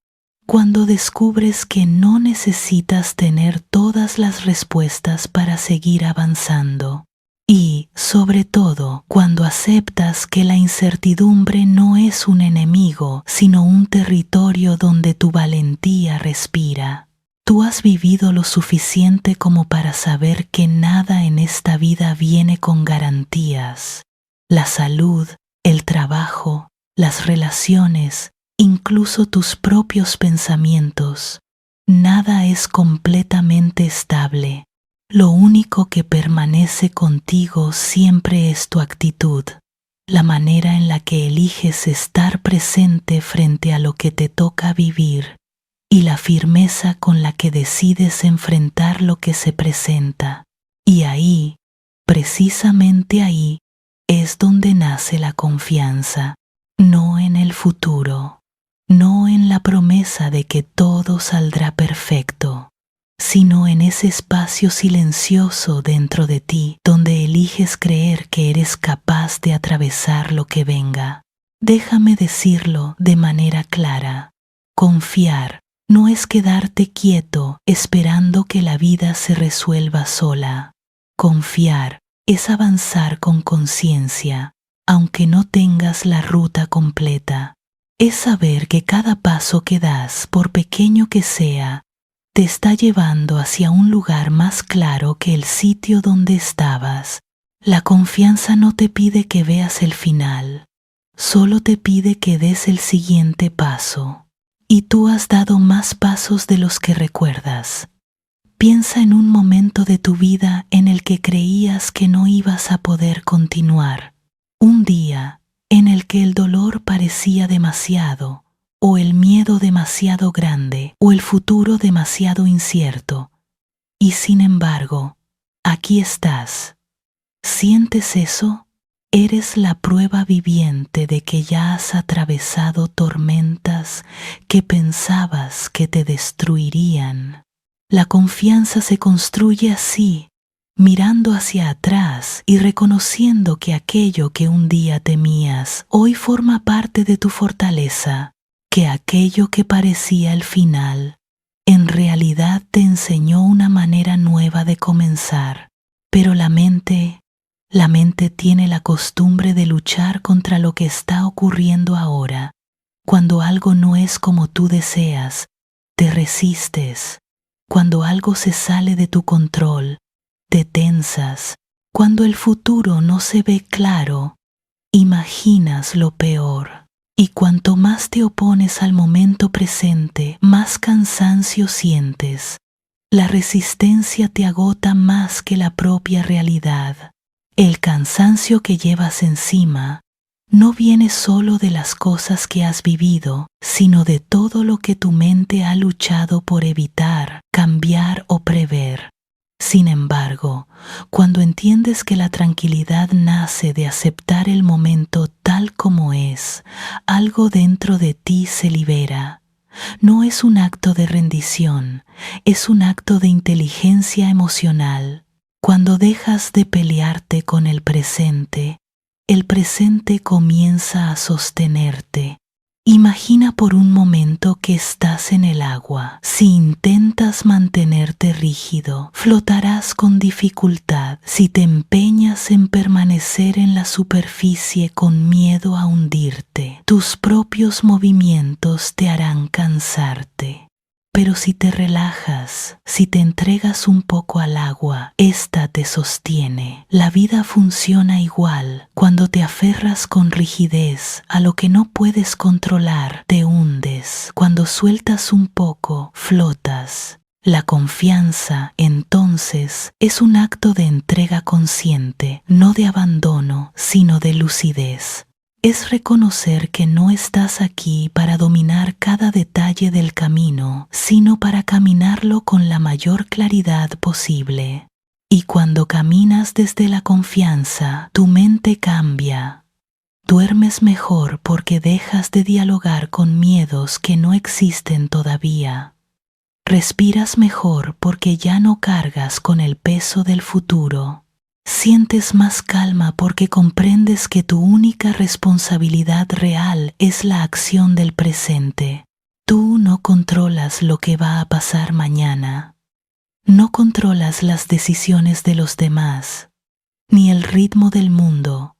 cuando descubres que no necesitas tener todas las respuestas para seguir avanzando. Y, sobre todo, cuando aceptas que la incertidumbre no es un enemigo, sino un territorio donde tu valentía respira. Tú has vivido lo suficiente como para saber que nada en esta vida viene con garantías. La salud, el trabajo, las relaciones, incluso tus propios pensamientos. Nada es completamente estable. Lo único que permanece contigo siempre es tu actitud, la manera en la que eliges estar presente frente a lo que te toca vivir. y la firmeza con la que decides enfrentar lo que se presenta. Y ahí, precisamente ahí, es donde nace la confianza, no en el futuro, no en la promesa de que todo saldrá perfecto, sino en ese espacio silencioso dentro de ti donde eliges creer que eres capaz de atravesar lo que venga. Déjame decirlo de manera clara. Confiar no es quedarte quieto esperando que la vida se resuelva sola. Confiar es avanzar con conciencia, aunque no tengas la ruta completa. Es saber que cada paso que das, por pequeño que sea, te está llevando hacia un lugar más claro que el sitio donde estabas. La confianza no te pide que veas el final, solo te pide que des el siguiente paso. Y tú has dado más pasos de los que recuerdas. Piensa en un momento de tu vida en el que creías que no ibas a poder continuar. Un día en el que el dolor parecía demasiado, o el miedo demasiado grande, o el futuro demasiado incierto. Y sin embargo, aquí estás. ¿Sientes eso? Eres la prueba viviente de que ya has atravesado tormentas que pensabas que te destruirían. La confianza se construye así, mirando hacia atrás y reconociendo que aquello que un día temías hoy forma parte de tu fortaleza, que aquello que parecía el final, en realidad te enseñó una manera nueva de comenzar. Pero la mente tiene la costumbre de luchar contra lo que está ocurriendo ahora. Cuando algo no es como tú deseas, te resistes. Cuando algo se sale de tu control, te tensas. Cuando el futuro no se ve claro, imaginas lo peor. Y cuanto más te opones al momento presente, más cansancio sientes. La resistencia te agota más que la propia realidad. El cansancio que llevas encima no viene solo de las cosas que has vivido, sino de todo lo que tu mente ha luchado por evitar, cambiar o prever. Sin embargo, cuando entiendes que la tranquilidad nace de aceptar el momento tal como es, algo dentro de ti se libera. No es un acto de rendición, es un acto de inteligencia emocional. Cuando dejas de pelearte con el presente comienza a sostenerte. Imagina por un momento que estás en el agua. Si intentas mantenerte rígido, flotarás con dificultad. Si te empeñas en permanecer en la superficie con miedo a hundirte, tus propios movimientos te harán cansarte. Pero si te relajas, si te entregas un poco al agua, ésta te sostiene. La vida funciona igual. Cuando te aferras con rigidez a lo que no puedes controlar, te hundes. Cuando sueltas un poco, flotas. La confianza, entonces, es un acto de entrega consciente, no de abandono, sino de lucidez. Es reconocer que no estás aquí para dominar cada detalle del camino, sino para caminarlo con la mayor claridad posible. Y cuando caminas desde la confianza, tu mente cambia. Duermes mejor porque dejas de dialogar con miedos que no existen todavía. Respiras mejor porque ya no cargas con el peso del futuro. Sientes más calma porque comprendes que tu única responsabilidad real es la acción del presente. Tú no controlas lo que va a pasar mañana. No controlas las decisiones de los demás, ni el ritmo del mundo,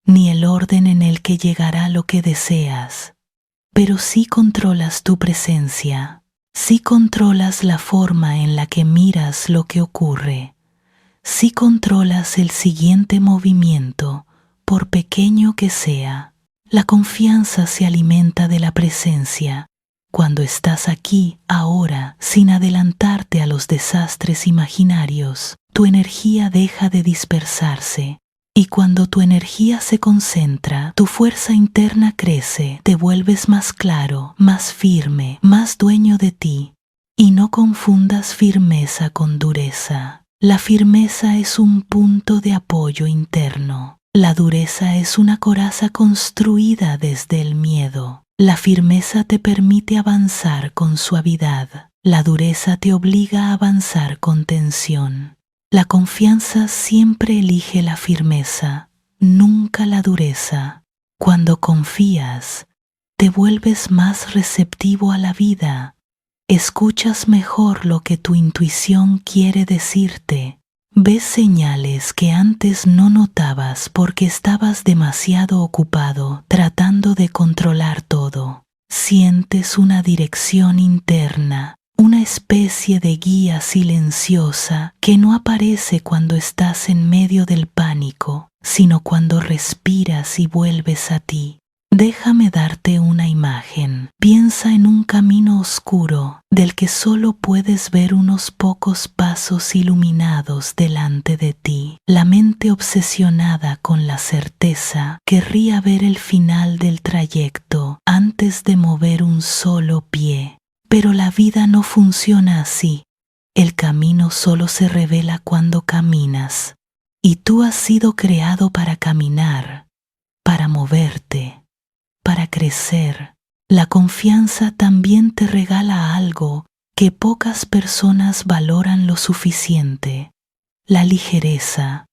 ni el orden en el que llegará lo que deseas. Pero sí controlas tu presencia, sí controlas la forma en la que miras lo que ocurre. Si controlas el siguiente movimiento, por pequeño que sea, la confianza se alimenta de la presencia. Cuando estás aquí, ahora, sin adelantarte a los desastres imaginarios, tu energía deja de dispersarse Y cuando tu energía se concentra, tu fuerza interna crece, te vuelves más claro, más firme, más dueño de ti. Y no confundas firmeza con dureza. La firmeza es un punto de apoyo interno. La dureza es una coraza construida desde el miedo. La firmeza te permite avanzar con suavidad. La dureza te obliga a avanzar con tensión. La confianza siempre elige la firmeza, nunca la dureza. Cuando confías, te vuelves más receptivo a la vida. Escuchas mejor lo que tu intuición quiere decirte. Ves señales que antes no notabas porque estabas demasiado ocupado tratando de controlar todo. Sientes una dirección interna, una especie de guía silenciosa que no aparece cuando estás en medio del pánico, sino cuando respiras y vuelves a ti. Déjame darte una imagen. Piensa en un camino oscuro del que solo puedes ver unos pocos pasos iluminados delante de ti. La mente obsesionada con la certeza querría ver el final del trayecto antes de mover un solo pie. Pero la vida no funciona así. El camino solo se revela cuando caminas. Y tú has sido creado para caminar, para moverte, para crecer. La confianza también te regala algo que pocas personas valoran lo suficiente: la ligereza.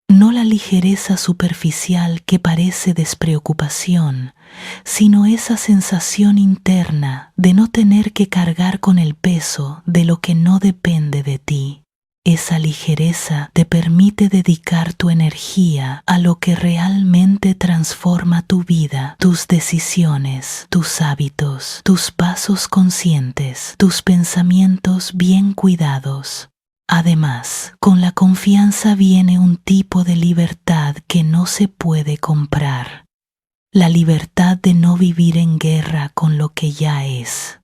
No la ligereza superficial que parece despreocupación, sino esa sensación interna de no tener que cargar con el peso de lo que no depende de ti. Esa ligereza te permite dedicar tu energía a lo que realmente transforma tu vida, tus decisiones, tus hábitos, tus pasos conscientes, tus pensamientos bien cuidados. Además, con la confianza viene un tipo de libertad que no se puede comprar. La libertad de no vivir en guerra con lo que ya es.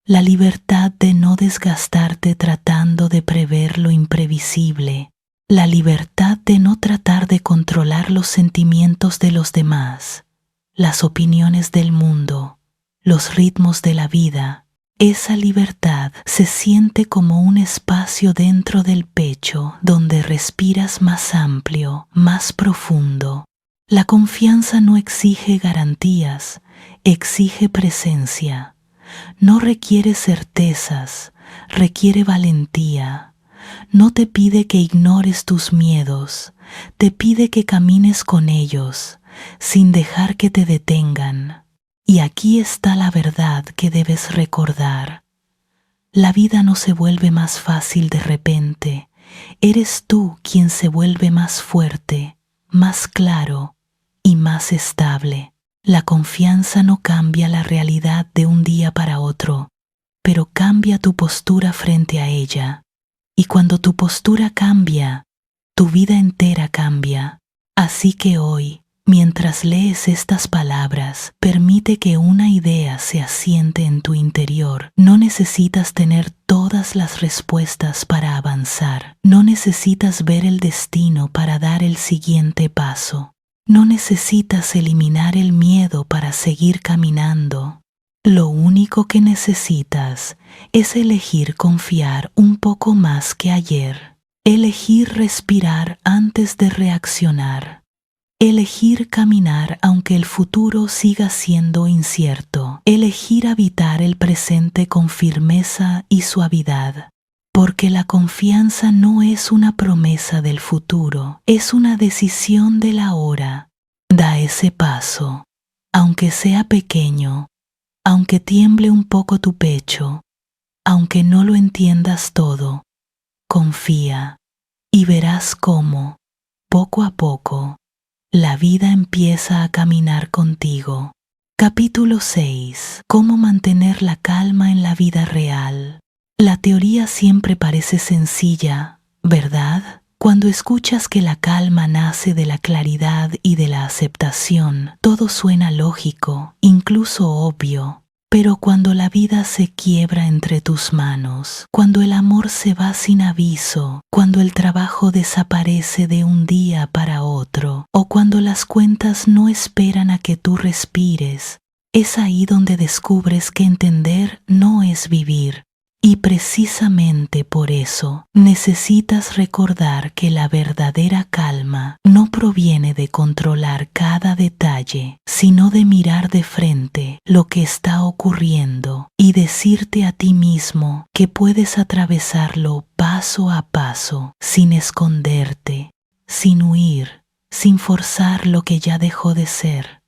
La libertad de no desgastarte tratando de prever lo imprevisible. La libertad de no tratar de controlar los sentimientos de los demás, las opiniones del mundo, los ritmos de la vida. Esa libertad se siente como un espacio dentro del pecho donde respiras más amplio, más profundo. La confianza no exige garantías, exige presencia. No requiere certezas, requiere valentía. No te pide que ignores tus miedos, te pide que camines con ellos, sin dejar que te detengan. Y aquí está la verdad que debes recordar. La vida no se vuelve más fácil de repente. Eres tú quien se vuelve más fuerte, más claro y más estable. La confianza no cambia la realidad de un día para otro, pero cambia tu postura frente a ella. Y cuando tu postura cambia, tu vida entera cambia. Así que hoy, mientras lees estas palabras, permite que una idea se asiente en tu interior. No necesitas tener todas las respuestas para avanzar. No necesitas ver el destino para dar el siguiente paso. No necesitas eliminar el miedo para seguir caminando. Lo único que necesitas es elegir confiar un poco más que ayer. Elegir respirar antes de reaccionar. Elegir caminar aunque el futuro siga siendo incierto. Elegir habitar el presente con firmeza y suavidad. Porque la confianza no es una promesa del futuro, es una decisión del ahora. Da ese paso, aunque sea pequeño, aunque tiemble un poco tu pecho, aunque no lo entiendas todo. Confía y verás cómo, poco a poco, la vida empieza a caminar contigo. Capítulo 6. Cómo mantener la calma en la vida real. La teoría siempre parece sencilla, ¿verdad? Cuando escuchas que la calma nace de la claridad y de la aceptación, todo suena lógico, incluso obvio. Pero cuando la vida se quiebra entre tus manos, cuando el amor se va sin aviso, cuando el trabajo desaparece de un día para otro, o cuando las cuentas no esperan a que tú respires, es ahí donde descubres que entender no es vivir. Y precisamente por eso necesitas recordar que la verdadera calma no proviene de controlar cada detalle, sino de mirar de frente lo que está ocurriendo y decirte a ti mismo que puedes atravesarlo paso a paso, sin esconderte, sin huir, sin forzar lo que ya dejó de ser.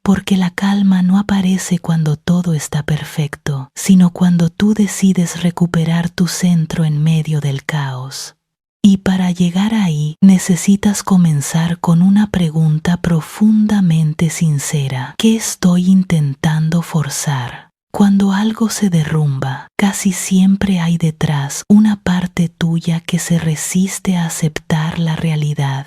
Porque la calma no aparece cuando todo está perfecto, sino cuando tú decides recuperar tu centro en medio del caos. Y para llegar ahí necesitas comenzar con una pregunta profundamente sincera. ¿Qué estoy intentando forzar? Cuando algo se derrumba, casi siempre hay detrás una parte tuya que se resiste a aceptar la realidad.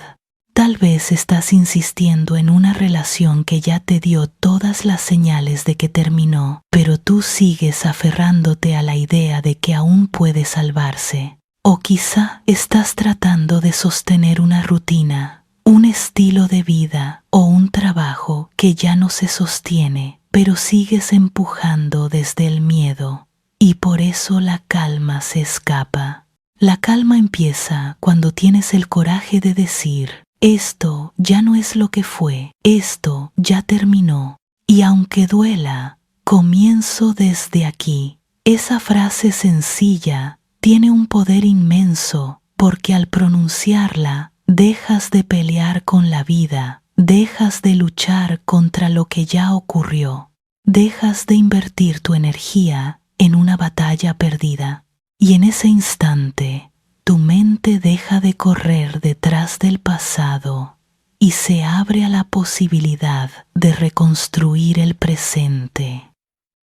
Tal vez estás insistiendo en una relación que ya te dio todas las señales de que terminó, pero tú sigues aferrándote a la idea de que aún puede salvarse. O quizá estás tratando de sostener una rutina, un estilo de vida o un trabajo que ya no se sostiene, pero sigues empujando desde el miedo, y por eso la calma se escapa. La calma empieza cuando tienes el coraje de decir: esto ya no es lo que fue, esto ya terminó, y aunque duela, comienzo desde aquí. Esa frase sencilla tiene un poder inmenso, porque al pronunciarla dejas de pelear con la vida, dejas de luchar contra lo que ya ocurrió, dejas de invertir tu energía en una batalla perdida, y en ese instante tu mente deja de correr detrás del pasado y se abre a la posibilidad de reconstruir el presente.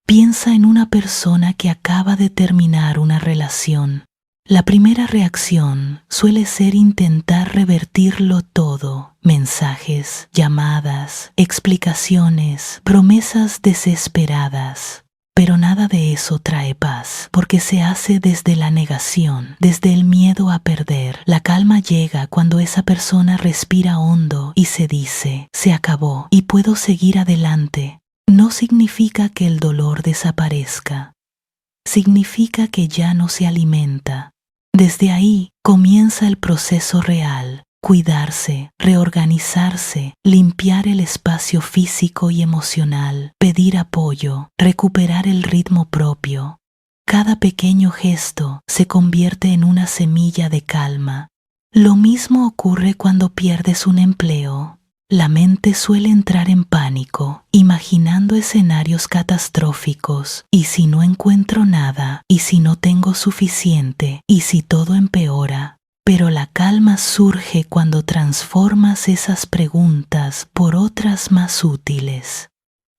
Piensa en una persona que acaba de terminar una relación. La primera reacción suele ser intentar revertirlo todo: mensajes, llamadas, explicaciones, promesas desesperadas. Pero nada de eso trae paz, porque se hace desde la negación, desde el miedo a perder. La calma llega cuando esa persona respira hondo y se dice: se acabó y puedo seguir adelante. No significa que el dolor desaparezca, significa que ya no se alimenta. Desde ahí comienza el proceso real: cuidarse, reorganizarse, limpiar el espacio físico y emocional, pedir apoyo, recuperar el ritmo propio. Cada pequeño gesto se convierte en una semilla de calma. Lo mismo ocurre cuando pierdes un empleo. La mente suele entrar en pánico, imaginando escenarios catastróficos. ¿Y si no encuentro nada? ¿Y si no tengo suficiente? ¿Y si todo empeora? Pero la calma surge cuando transformas esas preguntas por otras más útiles.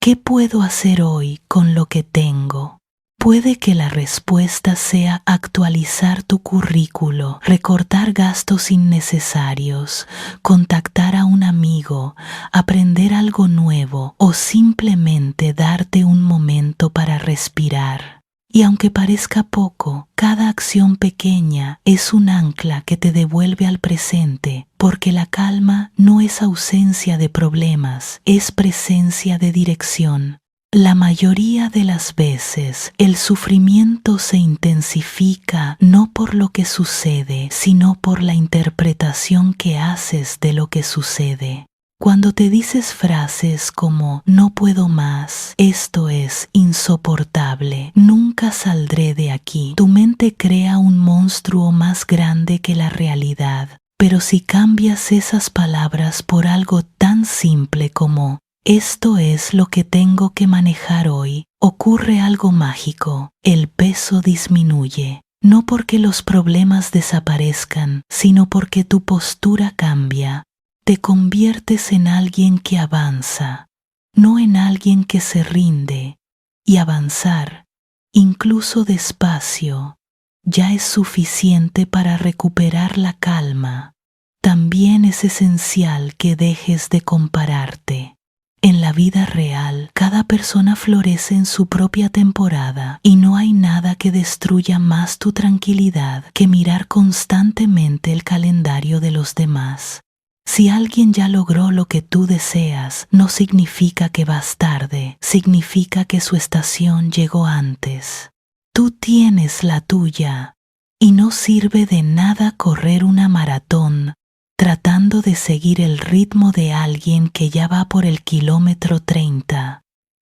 ¿Qué puedo hacer hoy con lo que tengo? Puede que la respuesta sea actualizar tu currículo, recortar gastos innecesarios, contactar a un amigo, aprender algo nuevo o simplemente darte un momento para respirar. Y aunque parezca poco, cada acción pequeña es un ancla que te devuelve al presente, porque la calma no es ausencia de problemas, es presencia de dirección. La mayoría de las veces el sufrimiento se intensifica no por lo que sucede, sino por la interpretación que haces de lo que sucede. Cuando te dices frases como "no puedo más", "esto es insoportable", "nunca saldré de aquí", tu mente crea un monstruo más grande que la realidad. Pero si cambias esas palabras por algo tan simple como "esto es lo que tengo que manejar hoy", ocurre algo mágico. El peso disminuye, no porque los problemas desaparezcan, sino porque tu postura cambia. Te conviertes en alguien que avanza, no en alguien que se rinde. Y avanzar, incluso despacio, ya es suficiente para recuperar la calma. También es esencial que dejes de compararte. En la vida real, cada persona florece en su propia temporada y no hay nada que destruya más tu tranquilidad que mirar constantemente el calendario de los demás. Si alguien ya logró lo que tú deseas, no significa que vas tarde, significa que su estación llegó antes. Tú tienes la tuya y no sirve de nada correr una maratón tratando de seguir el ritmo de alguien que ya va por el kilómetro 30.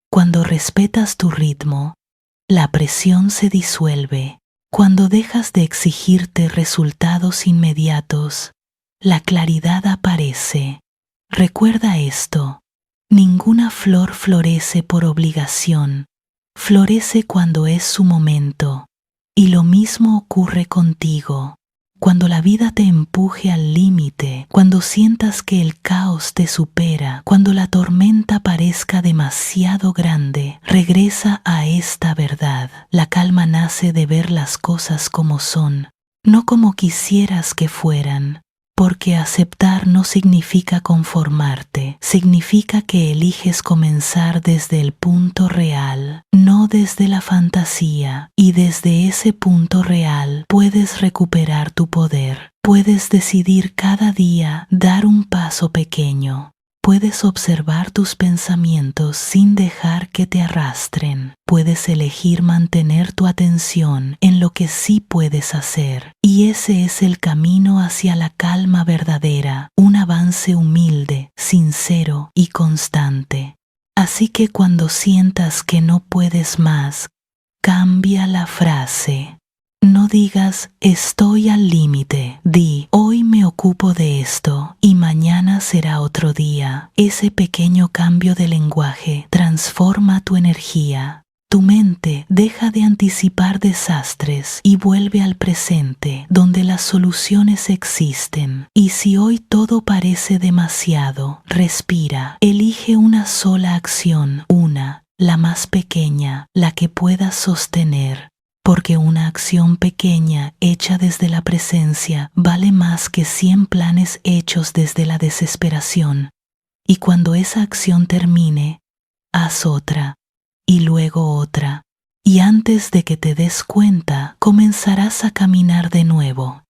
Cuando respetas tu ritmo, la presión se disuelve. Cuando dejas de exigirte resultados inmediatos, la claridad aparece. Recuerda esto: ninguna flor florece por obligación, florece cuando es su momento. Y lo mismo ocurre contigo. Cuando la vida te empuje al límite, cuando sientas que el caos te supera, cuando la tormenta parezca demasiado grande, regresa a esta verdad. La calma nace de ver las cosas como son, no como quisieras que fueran. Porque aceptar no significa conformarte, significa que eliges comenzar desde el punto real, no desde la fantasía, y desde ese punto real puedes recuperar tu poder, puedes decidir cada día dar un paso pequeño. Puedes observar tus pensamientos sin dejar que te arrastren. Puedes elegir mantener tu atención en lo que sí puedes hacer. Y ese es el camino hacia la calma verdadera, un avance humilde, sincero y constante. Así que cuando sientas que no puedes más, cambia la frase. No digas estoy al límite, di hoy me ocupo de esto y mañana será otro día. Ese pequeño cambio de lenguaje transforma tu energía. Tu mente deja de anticipar desastres y vuelve al presente, donde las soluciones existen. Y si hoy todo parece demasiado, respira, elige una sola acción, la más pequeña, la que puedas sostener. Porque una acción pequeña hecha desde la presencia vale más que 100 planes hechos desde la desesperación. Y cuando esa acción termine, haz otra, y luego otra, y antes de que te des cuenta, comenzarás a caminar de nuevo.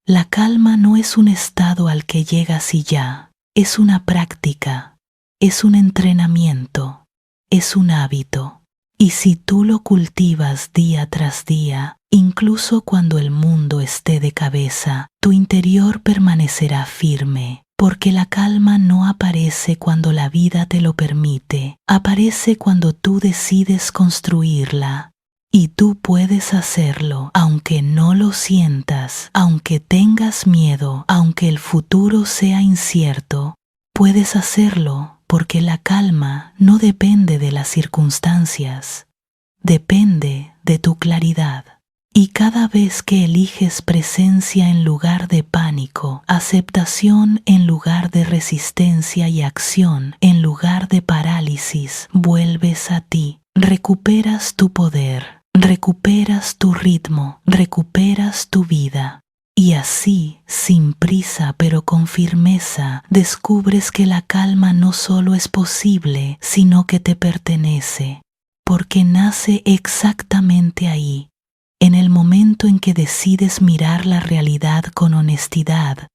La calma no es un estado al que llegas y ya, es una práctica, es un entrenamiento, es un hábito. Y si tú lo cultivas día tras día, incluso cuando el mundo esté de cabeza, tu interior permanecerá firme, porque la calma no aparece cuando la vida te lo permite, aparece cuando tú decides construirla. Y tú puedes hacerlo, aunque no lo sientas, aunque tengas miedo, aunque el futuro sea incierto, puedes hacerlo. Porque la calma no depende de las circunstancias, depende de tu claridad. Y cada vez que eliges presencia en lugar de pánico, aceptación en lugar de resistencia y acción en lugar de parálisis, vuelves a ti, recuperas tu poder, recuperas tu ritmo, recuperas tu vida. Y así, sin prisa pero con firmeza, descubres que la calma no solo es posible, sino que te pertenece, porque nace exactamente ahí, en el momento en que decides mirar la realidad con honestidad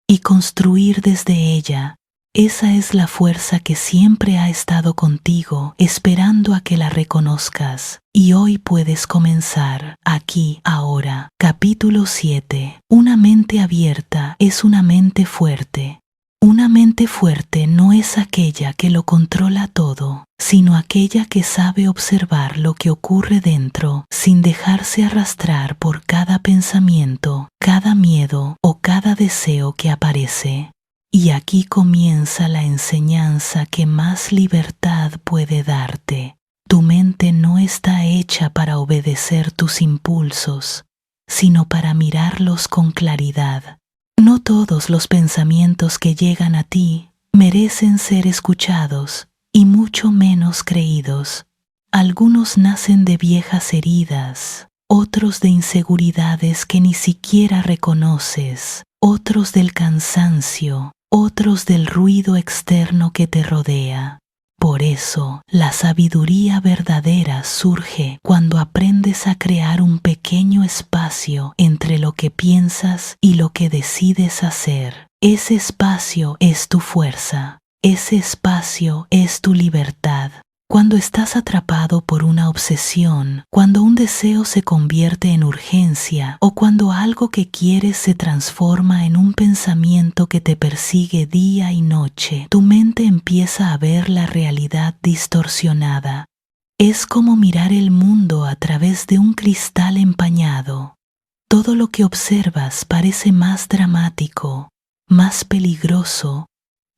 y construir desde ella. Esa es la fuerza que siempre ha estado contigo, esperando a que la reconozcas. Y hoy puedes comenzar, aquí, ahora. Capítulo 7. Una mente abierta es una mente fuerte. Una mente fuerte no es aquella que lo controla todo, sino aquella que sabe observar lo que ocurre dentro, sin dejarse arrastrar por cada pensamiento, cada miedo o cada deseo que aparece. Y aquí comienza la enseñanza que más libertad puede darte. Tu mente no está hecha para obedecer tus impulsos, sino para mirarlos con claridad. No todos los pensamientos que llegan a ti merecen ser escuchados, y mucho menos creídos. Algunos nacen de viejas heridas, otros de inseguridades que ni siquiera reconoces, otros del cansancio, otros del ruido externo que te rodea. Por eso, la sabiduría verdadera surge cuando aprendes a crear un pequeño espacio entre lo que piensas y lo que decides hacer. Ese espacio es tu fuerza. Ese espacio es tu libertad. Cuando estás atrapado por una obsesión, cuando un deseo se convierte en urgencia o cuando algo que quieres se transforma en un pensamiento que te persigue día y noche, tu mente empieza a ver la realidad distorsionada. Es como mirar el mundo a través de un cristal empañado. Todo lo que observas parece más dramático, más peligroso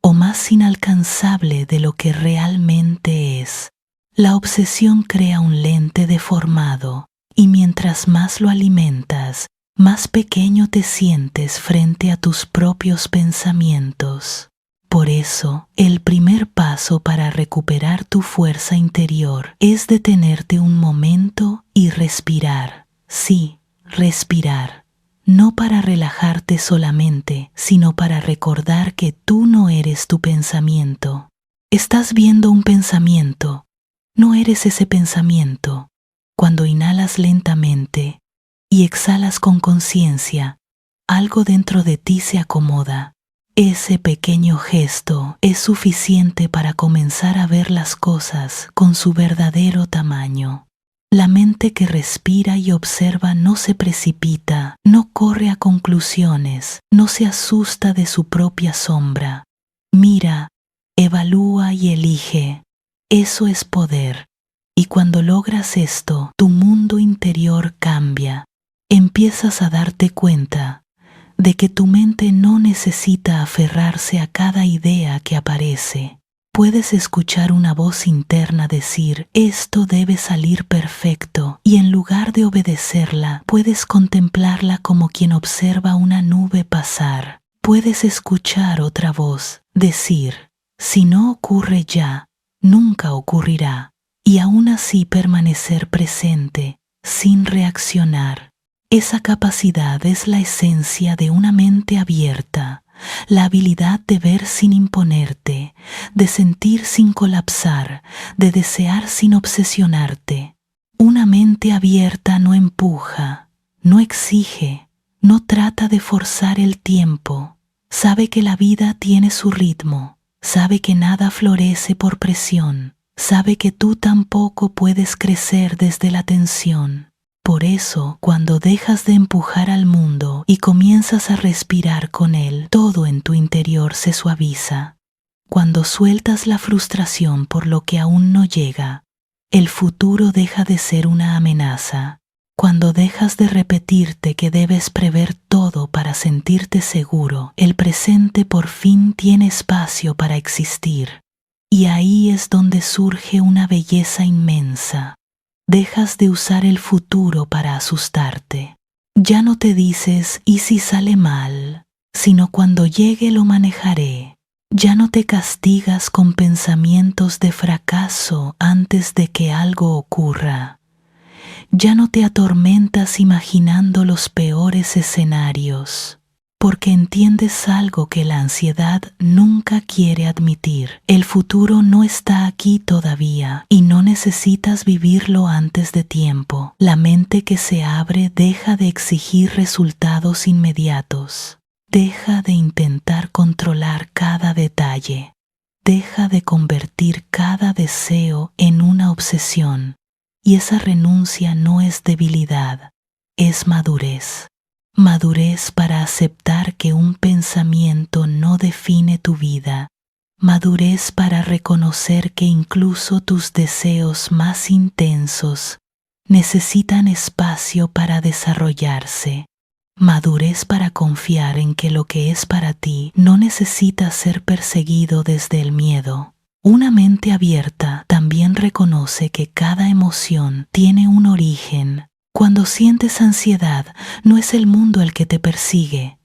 o más inalcanzable de lo que realmente es. La obsesión crea un lente deformado y mientras más lo alimentas, más pequeño te sientes frente a tus propios pensamientos. Por eso, el primer paso para recuperar tu fuerza interior es detenerte un momento y respirar. Sí, respirar. No para relajarte solamente, sino para recordar que tú no eres tu pensamiento. Estás viendo un pensamiento, no eres ese pensamiento. Cuando inhalas lentamente y exhalas con conciencia, algo dentro de ti se acomoda. Ese pequeño gesto es suficiente para comenzar a ver las cosas con su verdadero tamaño. La mente que respira y observa no se precipita, no corre a conclusiones, no se asusta de su propia sombra. Mira, evalúa y elige. Eso es poder. Y cuando logras esto, tu mundo interior cambia. Empiezas a darte cuenta de que tu mente no necesita aferrarse a cada idea que aparece. Puedes escuchar una voz interna decir, esto debe salir perfecto, y en lugar de obedecerla, puedes contemplarla como quien observa una nube pasar. Puedes escuchar otra voz decir, si no ocurre ya, nunca ocurrirá, y aún así permanecer presente, sin reaccionar. Esa capacidad es la esencia de una mente abierta. La habilidad de ver sin imponerte, de sentir sin colapsar, de desear sin obsesionarte. Una mente abierta no empuja, no exige, no trata de forzar el tiempo. Sabe que la vida tiene su ritmo, sabe que nada florece por presión, sabe que tú tampoco puedes crecer desde la tensión. Por eso, cuando dejas de empujar al mundo y comienzas a respirar con él, todo en tu interior se suaviza. Cuando sueltas la frustración por lo que aún no llega, el futuro deja de ser una amenaza. Cuando dejas de repetirte que debes prever todo para sentirte seguro, el presente por fin tiene espacio para existir. Y ahí es donde surge una belleza inmensa. Dejas de usar el futuro para asustarte. Ya no te dices, ¿y si sale mal? Sino cuando llegue lo manejaré. Ya no te castigas con pensamientos de fracaso antes de que algo ocurra. Ya no te atormentas imaginando los peores escenarios, porque entiendes algo que la ansiedad nunca quiere admitir. El futuro no está aquí todavía y no necesitas vivirlo antes de tiempo. La mente que se abre deja de exigir resultados inmediatos. Deja de intentar controlar cada detalle. Deja de convertir cada deseo en una obsesión. Y esa renuncia no es debilidad, es madurez. Madurez para aceptar que un pensamiento no define tu vida. Madurez para reconocer que incluso tus deseos más intensos necesitan espacio para desarrollarse. Madurez para confiar en que lo que es para ti no necesita ser perseguido desde el miedo. Una mente abierta también reconoce que cada emoción tiene un origen. Cuando sientes ansiedad, no es el mundo el que te persigue.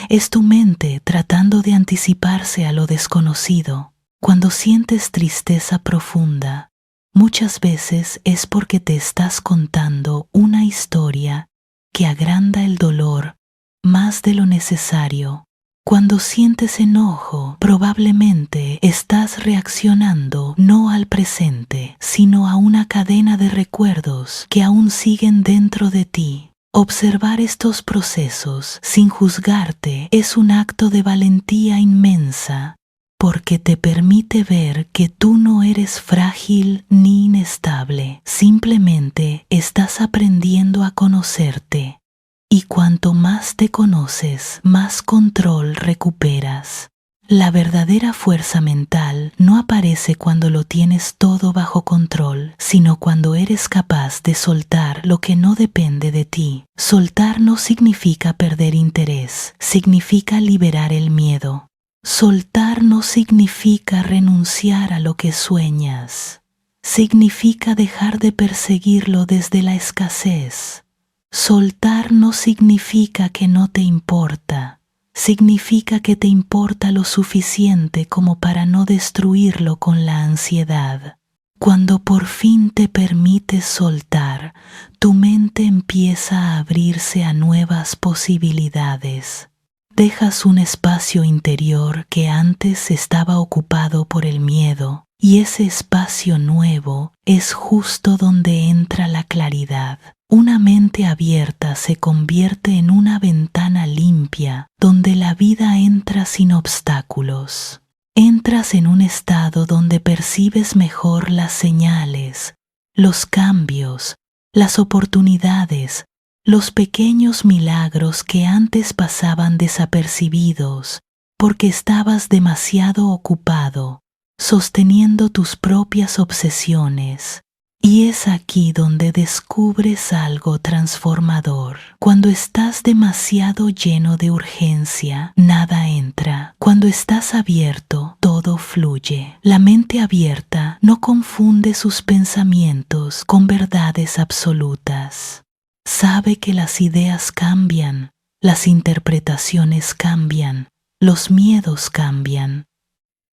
Es tu mente tratando de anticiparse a lo desconocido. Cuando sientes tristeza profunda, muchas veces es porque te estás contando una historia que agranda el dolor más de lo necesario. Cuando sientes enojo, probablemente estás reaccionando no al presente, sino a una cadena de recuerdos que aún siguen dentro de ti. Observar estos procesos sin juzgarte es un acto de valentía inmensa, porque te permite ver que tú no eres frágil ni inestable, simplemente estás aprendiendo a conocerte. Y cuanto más te conoces, más control recuperas. La verdadera fuerza mental no aparece cuando lo tienes todo bajo control, sino cuando eres capaz de soltar lo que no depende de ti. Soltar no significa perder interés, significa liberar el miedo. Soltar no significa renunciar a lo que sueñas, significa dejar de perseguirlo desde la escasez. Soltar no significa que no te importa, significa que te importa lo suficiente como para no destruirlo con la ansiedad. Cuando por fin te permites soltar, tu mente empieza a abrirse a nuevas posibilidades. Dejas un espacio interior que antes estaba ocupado por el miedo, y ese espacio nuevo es justo donde entra la claridad. Una mente abierta se convierte en una ventana limpia donde la vida entra sin obstáculos. Entras en un estado donde percibes mejor las señales, los cambios, las oportunidades, los pequeños milagros que antes pasaban desapercibidos porque estabas demasiado ocupado, sosteniendo tus propias obsesiones. Y es aquí donde descubres algo transformador. Cuando estás demasiado lleno de urgencia, nada entra. Cuando estás abierto, todo fluye. La mente abierta no confunde sus pensamientos con verdades absolutas. Sabe que las ideas cambian, las interpretaciones cambian, los miedos cambian.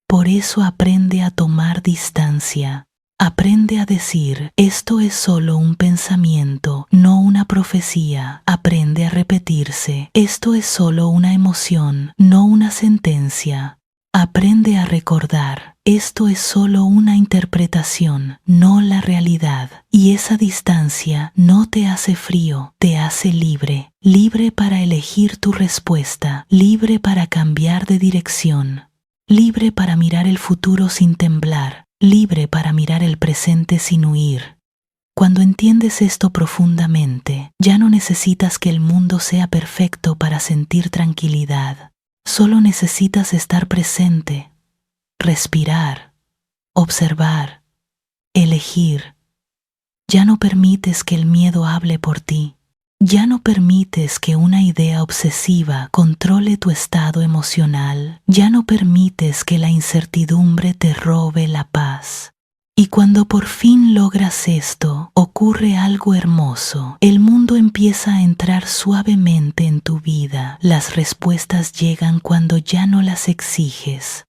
Por eso aprende a tomar distancia. Aprende a decir, esto es solo un pensamiento, no una profecía. Aprende a repetirse, esto es solo una emoción, no una sentencia. Aprende a recordar, esto es solo una interpretación, no la realidad. Y esa distancia no te hace frío, te hace libre. Libre para elegir tu respuesta, libre para cambiar de dirección, libre para mirar el futuro sin temblar. Libre para mirar el presente sin huir. Cuando entiendes esto profundamente, ya no necesitas que el mundo sea perfecto para sentir tranquilidad. Solo necesitas estar presente, respirar, observar, elegir. Ya no permites que el miedo hable por ti. Ya no permites que una idea obsesiva controle tu estado emocional. Ya no permites que la incertidumbre te robe la paz. Y cuando por fin logras esto, ocurre algo hermoso. El mundo empieza a entrar suavemente en tu vida. Las respuestas llegan cuando ya no las exiges.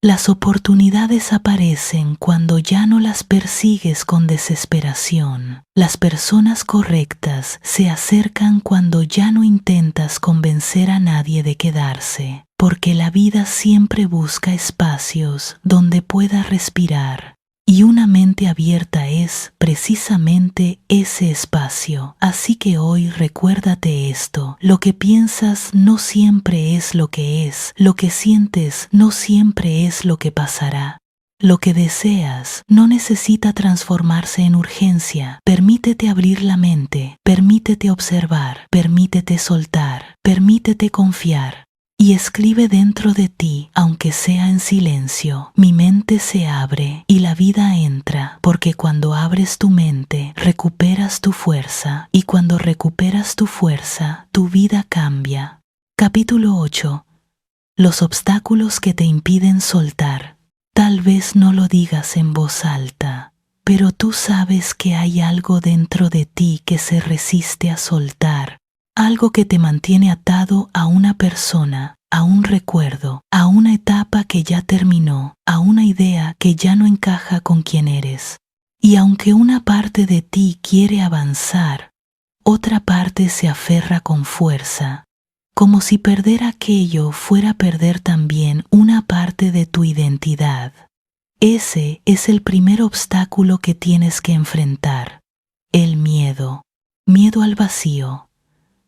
Las oportunidades aparecen cuando ya no las persigues con desesperación. Las personas correctas se acercan cuando ya no intentas convencer a nadie de quedarse, porque la vida siempre busca espacios donde pueda respirar. Y una mente abierta es precisamente ese espacio. Así que hoy recuérdate esto. Lo que piensas no siempre es lo que es. Lo que sientes no siempre es lo que pasará. Lo que deseas no necesita transformarse en urgencia. Permítete abrir la mente. Permítete observar. Permítete soltar. Permítete confiar. Y escribe dentro de ti, aunque sea en silencio. Mi mente se abre y la vida entra, porque cuando abres tu mente, recuperas tu fuerza, y cuando recuperas tu fuerza, tu vida cambia. Capítulo 8. Los obstáculos que te impiden soltar. Tal vez no lo digas en voz alta, pero tú sabes que hay algo dentro de ti que se resiste a soltar. Algo que te mantiene atado a una persona, a un recuerdo, a una etapa que ya terminó, a una idea que ya no encaja con quien eres. Y aunque una parte de ti quiere avanzar, otra parte se aferra con fuerza. como si perder aquello fuera perder también una parte de tu identidad. Ese es el primer obstáculo que tienes que enfrentar, el miedo. Miedo al vacío,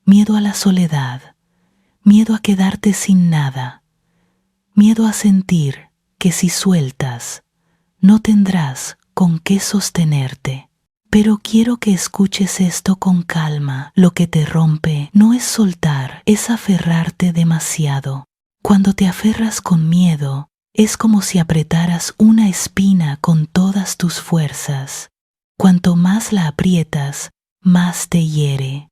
miedo a la soledad, miedo a quedarte sin nada, miedo a sentir que si sueltas, no tendrás con qué sostenerte. Pero quiero que escuches esto con calma. Lo que te rompe no es soltar, es aferrarte demasiado. Cuando te aferras con miedo, es como si apretaras una espina con todas tus fuerzas. Cuanto más la aprietas, más te hiere.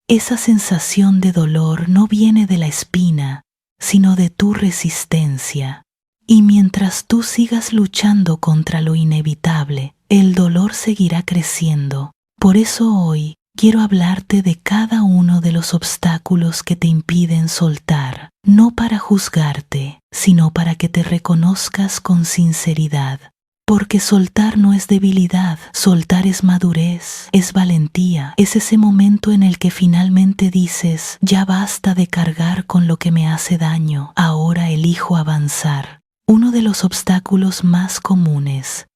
Esa sensación de dolor no viene de la espina, sino de tu resistencia. Y mientras tú sigas luchando contra lo inevitable, el dolor seguirá creciendo. Por eso hoy quiero hablarte de cada uno de los obstáculos que te impiden soltar, no para juzgarte, sino para que te reconozcas con sinceridad. Porque soltar no es debilidad, soltar es madurez, es valentía, es ese momento en el que finalmente dices, ya basta de cargar con lo que me hace daño, ahora elijo avanzar. Uno de los obstáculos más comunes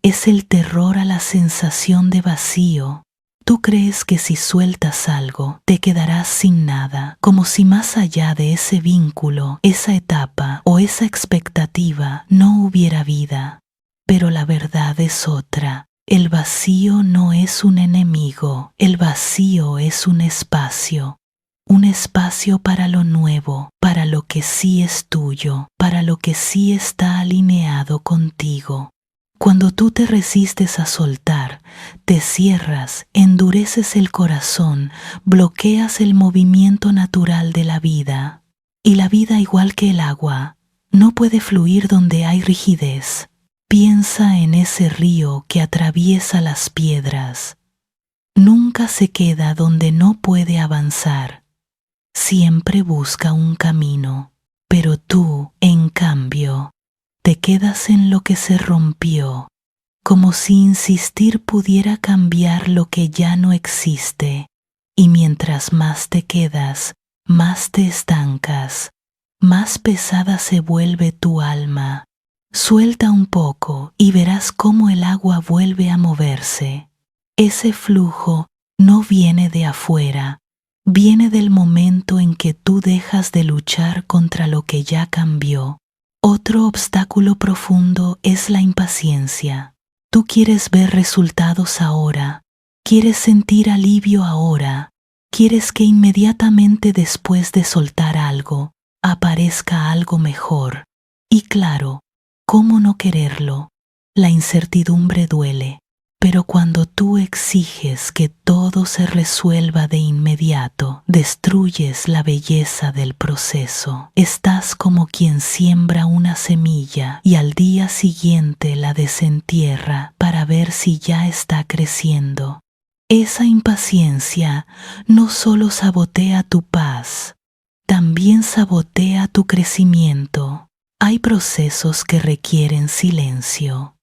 es el terror a la sensación de vacío. Tú crees que si sueltas algo, te quedarás sin nada, como si más allá de ese vínculo, esa etapa o esa expectativa no hubiera vida. Pero la verdad es otra. El vacío no es un enemigo, el vacío es un espacio para lo nuevo, para lo que sí es tuyo, para lo que sí está alineado contigo. Cuando tú te resistes a soltar, te cierras, endureces el corazón, bloqueas el movimiento natural de la vida. Y la vida, igual que el agua, no puede fluir donde hay rigidez. Piensa en ese río que atraviesa las piedras. Nunca se queda donde no puede avanzar. Siempre busca un camino, pero tú, en cambio, te quedas en lo que se rompió, como si insistir pudiera cambiar lo que ya no existe. Y mientras más te quedas, más te estancas, más pesada se vuelve tu alma. Suelta un poco y verás cómo el agua vuelve a moverse. Ese flujo no viene de afuera, viene del momento en que tú dejas de luchar contra lo que ya cambió. Otro obstáculo profundo es la impaciencia. Tú quieres ver resultados ahora, quieres sentir alivio ahora, quieres que inmediatamente después de soltar algo, aparezca algo mejor. Y claro, ¿cómo no quererlo? La incertidumbre duele, pero cuando tú exiges que todo se resuelva de inmediato, destruyes la belleza del proceso. Estás como quien siembra una semilla y al día siguiente la desentierra para ver si ya está creciendo. Esa impaciencia no solo sabotea tu paz, también sabotea tu crecimiento. Hay procesos que requieren silencio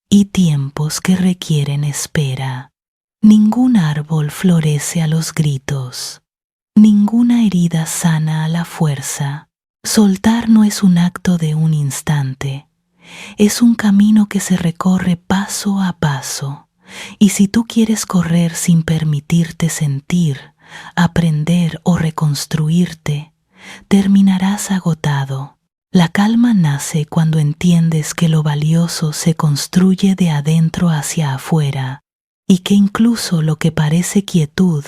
y tiempos que requieren espera. Ningún árbol florece a los gritos. Ninguna herida sana a la fuerza. Soltar no es un acto de un instante. Es un camino que se recorre paso a paso. Y si tú quieres correr sin permitirte sentir, aprender o reconstruirte, terminarás agotado. La calma nace cuando entiendes que lo valioso se construye de adentro hacia afuera y que incluso lo que parece quietud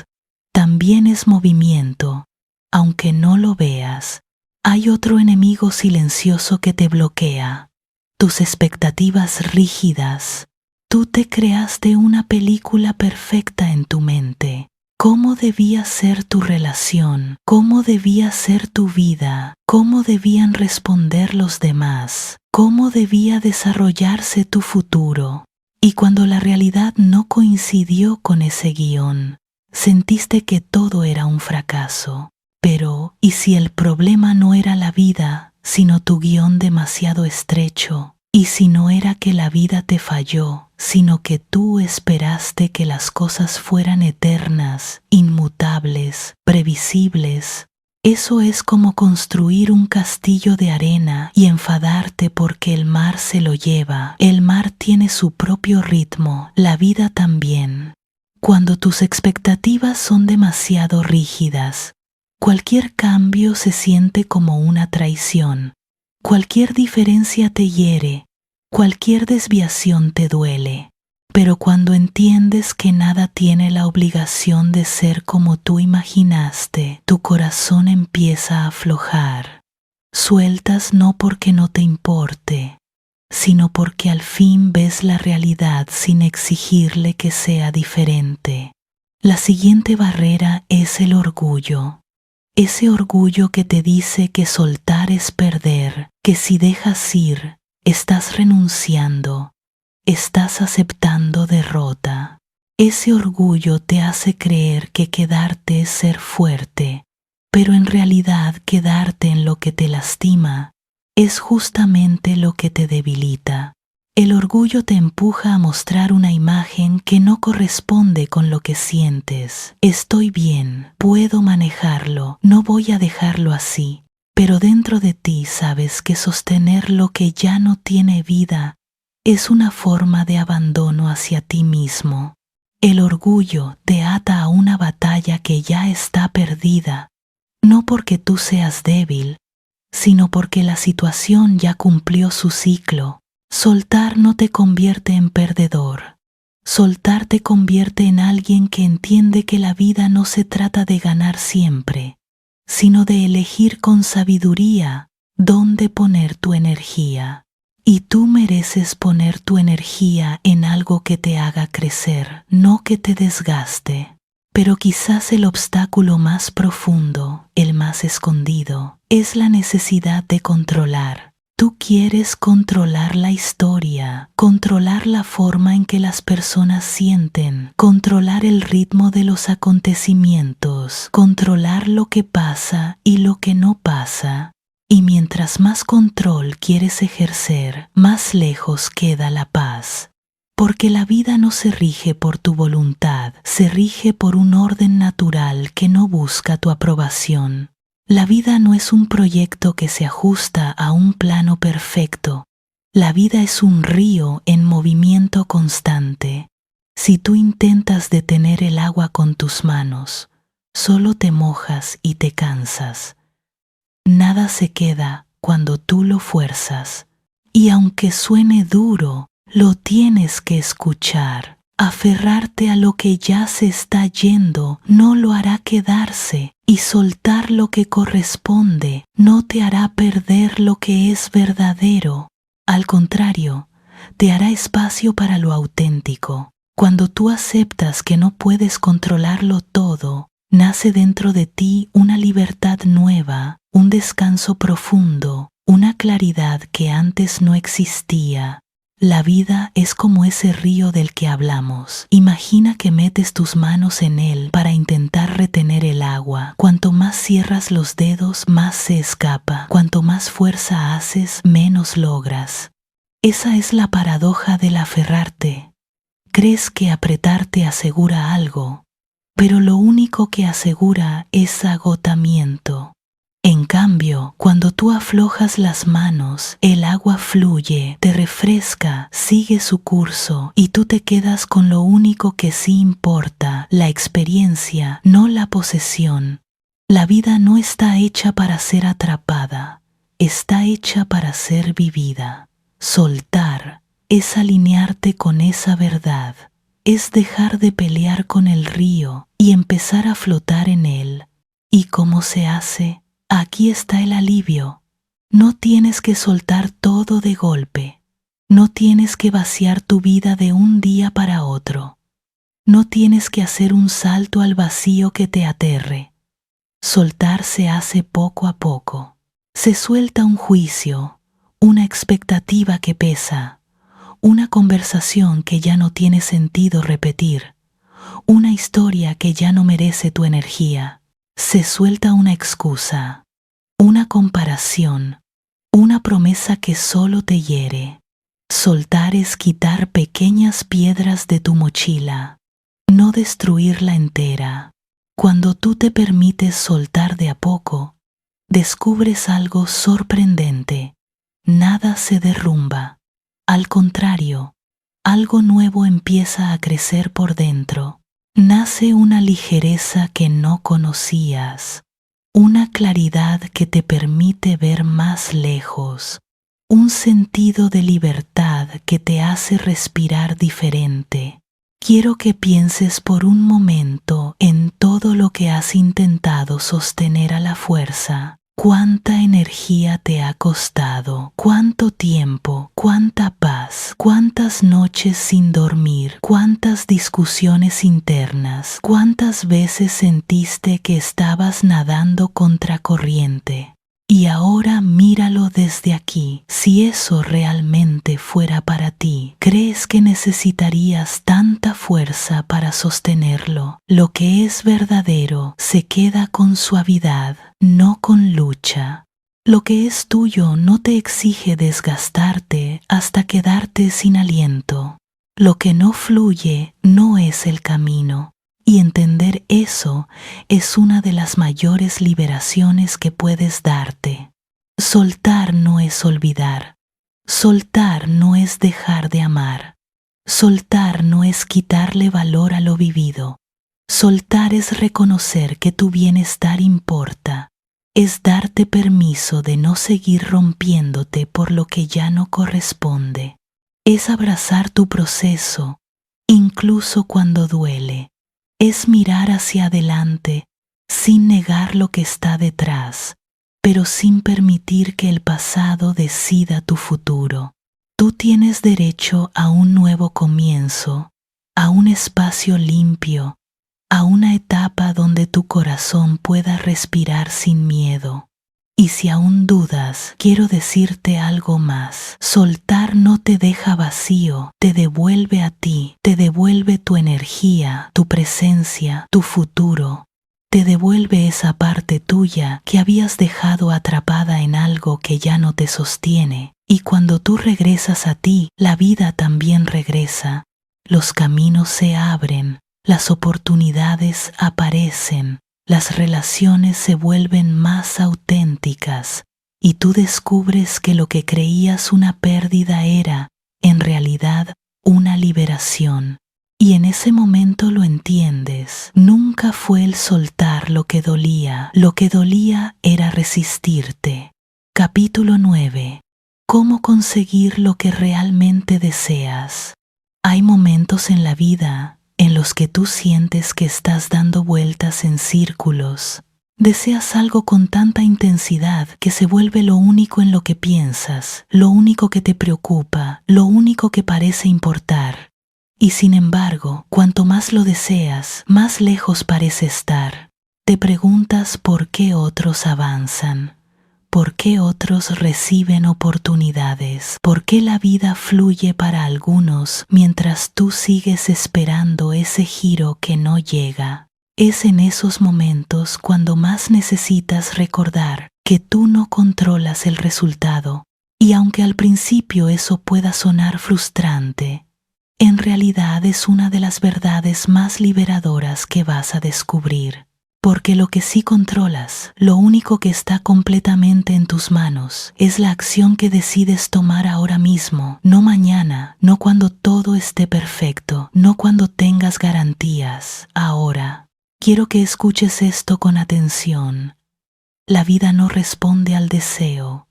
también es movimiento, aunque no lo veas. Hay otro enemigo silencioso que te bloquea, tus expectativas rígidas. Tú te creaste una película perfecta en tu mente. ¿Cómo debía ser tu relación? ¿Cómo debía ser tu vida? ¿Cómo debían responder los demás? ¿Cómo debía desarrollarse tu futuro? Y cuando la realidad no coincidió con ese guión, sentiste que todo era un fracaso. Pero, ¿y si el problema no era la vida, sino tu guión demasiado estrecho? ¿Y si no era que la vida te falló, sino que tú esperaste que las cosas fueran eternas, inmutables, previsibles? Eso es como construir un castillo de arena y enfadarte porque el mar se lo lleva. El mar tiene su propio ritmo, la vida también. Cuando tus expectativas son demasiado rígidas, cualquier cambio se siente como una traición. Cualquier diferencia te hiere, cualquier desviación te duele. Pero cuando entiendes que nada tiene la obligación de ser como tú imaginaste, tu corazón empieza a aflojar. Sueltas no porque no te importe, sino porque al fin ves la realidad sin exigirle que sea diferente. La siguiente barrera es el orgullo. Ese orgullo que te dice que soltar es perder, que si dejas ir, estás renunciando. Estás aceptando derrota. Ese orgullo te hace creer que quedarte es ser fuerte, pero en realidad quedarte en lo que te lastima es justamente lo que te debilita. El orgullo te empuja a mostrar una imagen que no corresponde con lo que sientes. Estoy bien, puedo manejarlo, no voy a dejarlo así. Pero dentro de ti sabes que sostener lo que ya no tiene vida es una forma de abandono hacia ti mismo. El orgullo te ata a una batalla que ya está perdida, no porque tú seas débil, sino porque la situación ya cumplió su ciclo. Soltar no te convierte en perdedor. Soltar te convierte en alguien que entiende que la vida no se trata de ganar siempre, sino de elegir con sabiduría dónde poner tu energía. Y tú mereces poner tu energía en algo que te haga crecer, no que te desgaste. Pero quizás el obstáculo más profundo, el más escondido, es la necesidad de controlar. Tú quieres controlar la historia, controlar la forma en que las personas sienten, controlar el ritmo de los acontecimientos, controlar lo que pasa y lo que no pasa. Y mientras más control quieres ejercer, más lejos queda la paz. Porque la vida no se rige por tu voluntad, se rige por un orden natural que no busca tu aprobación. La vida no es un proyecto que se ajusta a un plano perfecto. La vida es un río en movimiento constante. Si tú intentas detener el agua con tus manos, solo te mojas y te cansas. Nada se queda cuando tú lo fuerzas. Y aunque suene duro, lo tienes que escuchar. Aferrarte a lo que ya se está yendo no lo hará quedarse, y soltar lo que corresponde no te hará perder lo que es verdadero. Al contrario, te hará espacio para lo auténtico. Cuando tú aceptas que no puedes controlarlo todo, nace dentro de ti una libertad nueva, un descanso profundo, una claridad que antes no existía. La vida es como ese río del que hablamos. Imagina que metes tus manos en él para intentar retener el agua. Cuanto más cierras los dedos, más se escapa. Cuanto más fuerza haces, menos logras. Esa es la paradoja del aferrarte. Crees que apretarte asegura algo, pero lo único que asegura es agotamiento. En cambio, cuando tú aflojas las manos, el agua fluye, te refresca, sigue su curso y tú te quedas con lo único que sí importa, la experiencia, no la posesión. La vida no está hecha para ser atrapada, está hecha para ser vivida. Soltar es alinearte con esa verdad, es dejar de pelear con el río y empezar a flotar en él. ¿Y cómo se hace? Aquí está el alivio. No tienes que soltar todo de golpe. No tienes que vaciar tu vida de un día para otro. No tienes que hacer un salto al vacío que te aterre. Soltar se hace poco a poco. Se suelta un juicio, una expectativa que pesa, una conversación que ya no tiene sentido repetir, una historia que ya no merece tu energía. Se suelta una excusa, una comparación, una promesa que solo te hiere. Soltar es quitar pequeñas piedras de tu mochila, no destruirla entera. Cuando tú te permites soltar de a poco, descubres algo sorprendente. Nada se derrumba. Al contrario, algo nuevo empieza a crecer por dentro. Nace una ligereza que no conocías, una claridad que te permite ver más lejos, un sentido de libertad que te hace respirar diferente. Quiero que pienses por un momento en todo lo que has intentado sostener a la fuerza. Cuánta energía te ha costado, cuánto tiempo, cuánta paz, cuántas noches sin dormir, cuántas discusiones internas, cuántas veces sentiste que estabas nadando contracorriente. Y ahora míralo desde aquí. Si eso realmente fuera para ti, ¿crees que necesitarías tanta fuerza para sostenerlo? Lo que es verdadero se queda con suavidad, no con lucha. Lo que es tuyo no te exige desgastarte hasta quedarte sin aliento. Lo que no fluye no es el camino. Y entender eso es una de las mayores liberaciones que puedes darte. Soltar no es olvidar. Soltar no es dejar de amar. Soltar no es quitarle valor a lo vivido. Soltar es reconocer que tu bienestar importa. Es darte permiso de no seguir rompiéndote por lo que ya no corresponde. Es abrazar tu proceso, incluso cuando duele. Es mirar hacia adelante sin negar lo que está detrás, pero sin permitir que el pasado decida tu futuro. Tú tienes derecho a un nuevo comienzo, a un espacio limpio, a una etapa donde tu corazón pueda respirar sin miedo. Y si aún dudas, quiero decirte algo más. Soltar no te deja vacío, te devuelve a ti, te devuelve tu energía, tu presencia, tu futuro. Te devuelve esa parte tuya que habías dejado atrapada en algo que ya no te sostiene. Y cuando tú regresas a ti, la vida también regresa. Los caminos se abren, las oportunidades aparecen. Las relaciones se vuelven más auténticas y tú descubres que lo que creías una pérdida era, en realidad, una liberación. Y en ese momento lo entiendes. Nunca fue el soltar lo que dolía era resistirte. Capítulo 9. ¿Cómo conseguir lo que realmente deseas? Hay momentos en la vida en los que tú sientes que estás dando vueltas en círculos. Deseas algo con tanta intensidad que se vuelve lo único en lo que piensas, lo único que te preocupa, lo único que parece importar. Y sin embargo, cuanto más lo deseas, más lejos parece estar. Te preguntas por qué otros avanzan. ¿Por qué otros reciben oportunidades? ¿Por qué la vida fluye para algunos mientras tú sigues esperando ese giro que no llega? Es en esos momentos cuando más necesitas recordar que tú no controlas el resultado. Y aunque al principio eso pueda sonar frustrante, en realidad es una de las verdades más liberadoras que vas a descubrir. Porque lo que sí controlas, lo único que está completamente en tus manos, es la acción que decides tomar ahora mismo, no mañana, no cuando todo esté perfecto, no cuando tengas garantías, ahora. Quiero que escuches esto con atención. La vida no responde al deseo,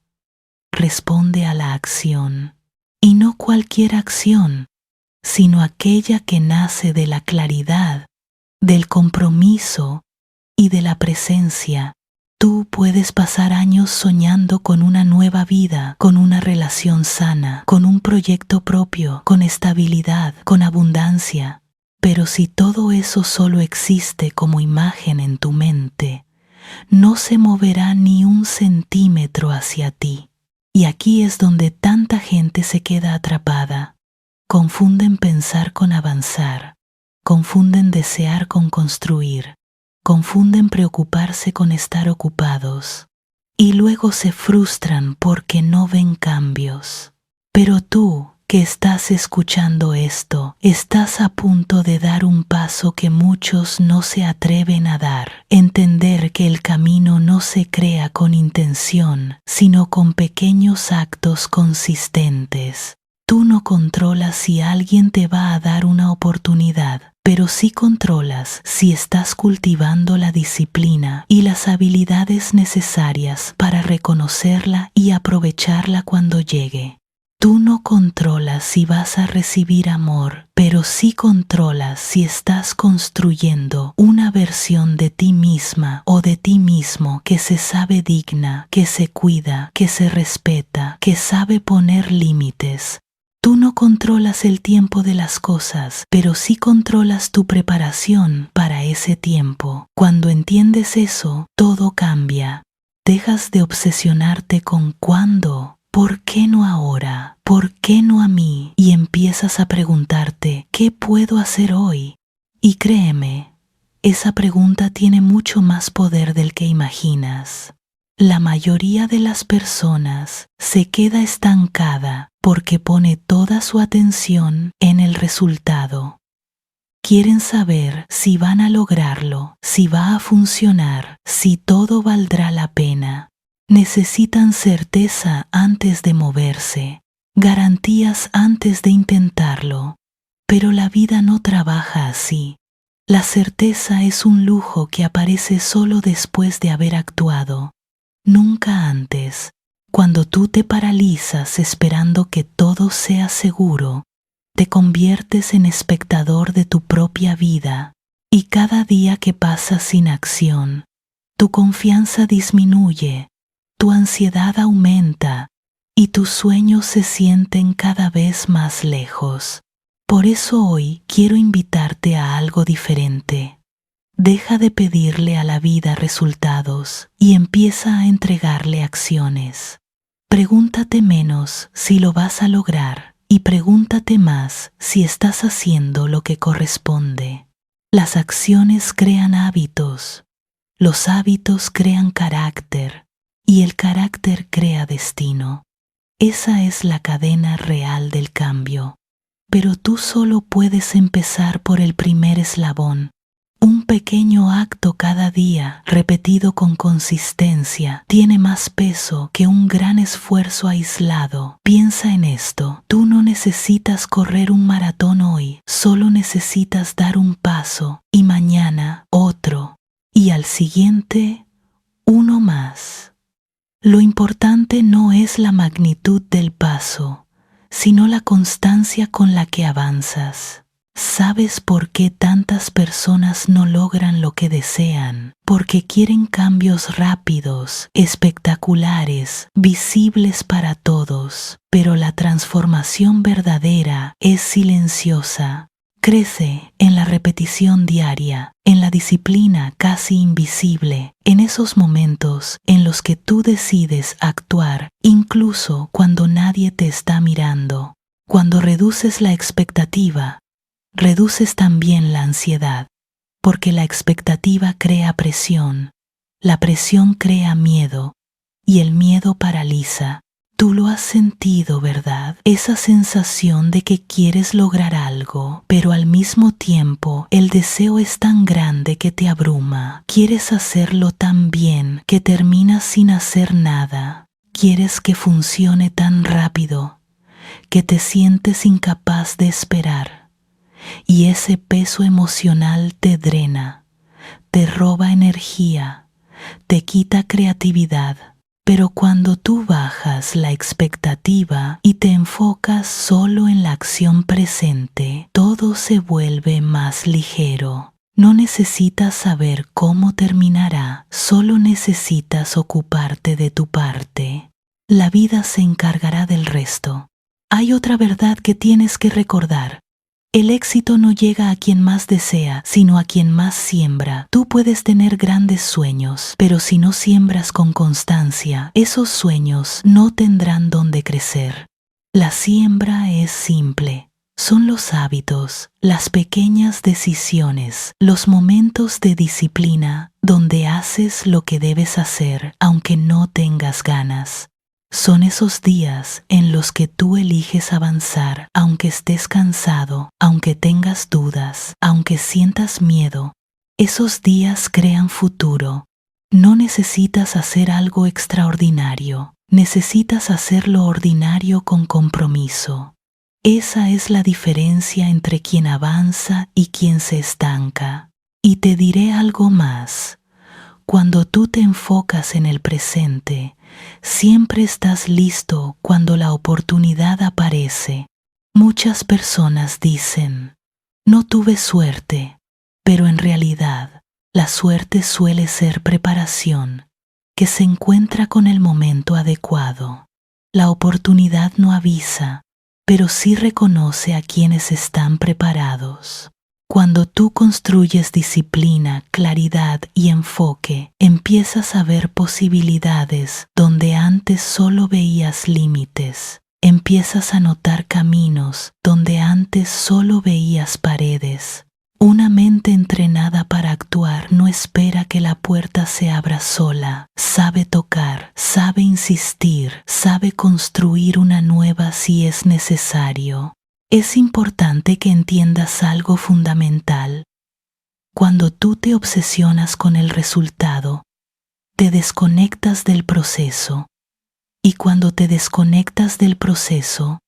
responde a la acción. Y no cualquier acción, sino aquella que nace de la claridad, del compromiso, y de la presencia. Tú puedes pasar años soñando con una nueva vida, con una relación sana, con un proyecto propio, con estabilidad, con abundancia. Pero si todo eso solo existe como imagen en tu mente, no se moverá ni un centímetro hacia ti. Y aquí es donde tanta gente se queda atrapada. Confunden pensar con avanzar, confunden desear con construir. Confunden preocuparse con estar ocupados y luego se frustran porque no ven cambios. Pero tú, que estás escuchando esto, estás a punto de dar un paso que muchos no se atreven a dar. Entender que el camino no se crea con intención, sino con pequeños actos consistentes. Tú no controlas si alguien te va a dar una oportunidad, pero sí controlas si estás cultivando la disciplina y las habilidades necesarias para reconocerla y aprovecharla cuando llegue. Tú no controlas si vas a recibir amor, pero sí controlas si estás construyendo una versión de ti misma o de ti mismo que se sabe digna, que se cuida, que se respeta, que sabe poner límites. Tú no controlas el tiempo de las cosas, pero sí controlas tu preparación para ese tiempo. Cuando entiendes eso, todo cambia. Dejas de obsesionarte con cuándo. ¿Por qué no ahora? ¿Por qué no a mí? Y empiezas a preguntarte, ¿qué puedo hacer hoy? Y créeme, esa pregunta tiene mucho más poder del que imaginas. La mayoría de las personas se queda estancada porque pone toda su atención en el resultado. Quieren saber si van a lograrlo, si va a funcionar, si todo valdrá la pena. Necesitan certeza antes de moverse, garantías antes de intentarlo. Pero la vida no trabaja así. La certeza es un lujo que aparece solo después de haber actuado, nunca antes. Cuando tú te paralizas esperando que todo sea seguro, te conviertes en espectador de tu propia vida, y cada día que pasa sin acción, tu confianza disminuye. Tu ansiedad aumenta y tus sueños se sienten cada vez más lejos. Por eso hoy quiero invitarte a algo diferente. Deja de pedirle a la vida resultados y empieza a entregarle acciones. Pregúntate menos si lo vas a lograr y pregúntate más si estás haciendo lo que corresponde. Las acciones crean hábitos, los hábitos crean carácter. Y el carácter crea destino. Esa es la cadena real del cambio. Pero tú solo puedes empezar por el primer eslabón. Un pequeño acto cada día, repetido con consistencia, tiene más peso que un gran esfuerzo aislado. Piensa en esto. Tú no necesitas correr un maratón hoy, solo necesitas dar un paso, y mañana otro, y al siguiente uno más. Lo importante no es la magnitud del paso, sino la constancia con la que avanzas. ¿Sabes por qué tantas personas no logran lo que desean? Porque quieren cambios rápidos, espectaculares, visibles para todos. Pero la transformación verdadera es silenciosa. Crece en la repetición diaria, en la disciplina casi invisible, en esos momentos en los que tú decides actuar, incluso cuando nadie te está mirando. Cuando reduces la expectativa, reduces también la ansiedad, porque la expectativa crea presión, la presión crea miedo, y el miedo paraliza. Tú lo has sentido, ¿verdad? Esa sensación de que quieres lograr algo, pero al mismo tiempo el deseo es tan grande que te abruma. Quieres hacerlo tan bien que terminas sin hacer nada. Quieres que funcione tan rápido que te sientes incapaz de esperar. Y ese peso emocional te drena, te roba energía, te quita creatividad. Pero cuando tú bajas la expectativa y te enfocas solo en la acción presente, todo se vuelve más ligero. No necesitas saber cómo terminará, solo necesitas ocuparte de tu parte. La vida se encargará del resto. Hay otra verdad que tienes que recordar. El éxito no llega a quien más desea, sino a quien más siembra. Tú puedes tener grandes sueños, pero si no siembras con constancia, esos sueños no tendrán dónde crecer. La siembra es simple. Son los hábitos, las pequeñas decisiones, los momentos de disciplina donde haces lo que debes hacer, aunque no tengas ganas. Son esos días en los que tú eliges avanzar, aunque estés cansado, aunque tengas dudas, aunque sientas miedo. Esos días crean futuro. No necesitas hacer algo extraordinario, necesitas hacer lo ordinario con compromiso. Esa es la diferencia entre quien avanza y quien se estanca. Y te diré algo más. Cuando tú te enfocas en el presente, siempre estás listo cuando la oportunidad aparece. Muchas personas dicen, no tuve suerte, pero en realidad, la suerte suele ser preparación, que se encuentra con el momento adecuado. La oportunidad no avisa, pero sí reconoce a quienes están preparados. Cuando tú construyes disciplina, claridad y enfoque, empiezas a ver posibilidades donde antes solo veías límites. Empiezas a notar caminos donde antes solo veías paredes. Una mente entrenada para actuar no espera que la puerta se abra sola. Sabe tocar, sabe insistir, sabe construir una nueva si es necesario. Es importante que entiendas algo fundamental. Cuando tú te obsesionas con el resultado, te desconectas del proceso. Y cuando te desconectas del proceso,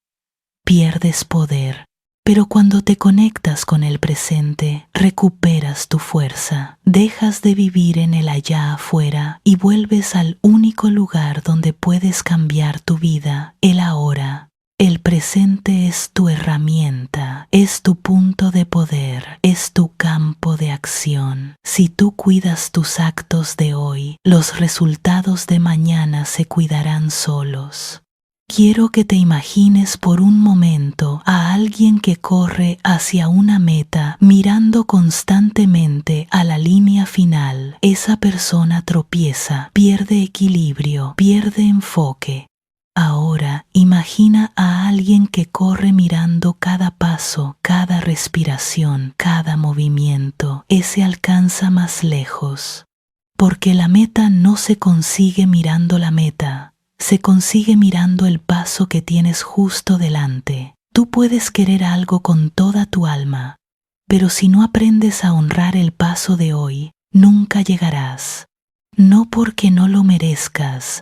pierdes poder. Pero cuando te conectas con el presente, recuperas tu fuerza, dejas de vivir en el allá afuera y vuelves al único lugar donde puedes cambiar tu vida, el ahora. El presente es tu herramienta, es tu punto de poder, es tu campo de acción. Si tú cuidas tus actos de hoy, los resultados de mañana se cuidarán solos. Quiero que te imagines por un momento a alguien que corre hacia una meta mirando constantemente a la línea final. Esa persona tropieza, pierde equilibrio, pierde enfoque. Ahora imagina a alguien que corre mirando cada paso, cada respiración, cada movimiento. Ese alcanza más lejos. Porque la meta no se consigue mirando la meta. Se consigue mirando el paso que tienes justo delante. Tú puedes querer algo con toda tu alma, pero si no aprendes a honrar el paso de hoy, nunca llegarás. No porque no lo merezcas,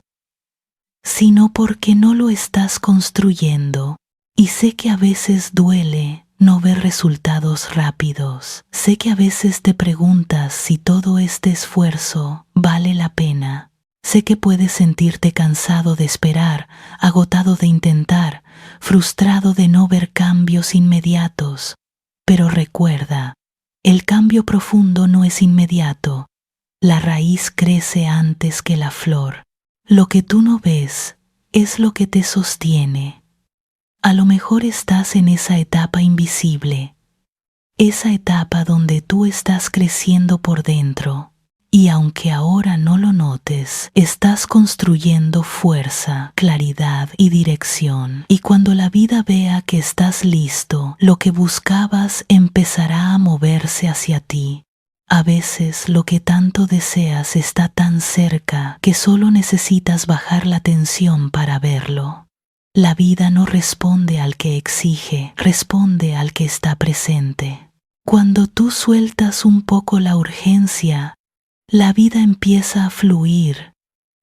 sino porque no lo estás construyendo. Y sé que a veces duele no ver resultados rápidos. Sé que a veces te preguntas si todo este esfuerzo vale la pena. Sé que puedes sentirte cansado de esperar, agotado de intentar, frustrado de no ver cambios inmediatos. Pero recuerda, el cambio profundo no es inmediato. La raíz crece antes que la flor. Lo que tú no ves es lo que te sostiene. A lo mejor estás en esa etapa invisible, esa etapa donde tú estás creciendo por dentro. Y aunque ahora no lo notes, estás construyendo fuerza, claridad y dirección. Y cuando la vida vea que estás listo, lo que buscabas empezará a moverse hacia ti. A veces lo que tanto deseas está tan cerca que solo necesitas bajar la tensión para verlo. La vida no responde al que exige, responde al que está presente. Cuando tú sueltas un poco la urgencia, la vida empieza a fluir.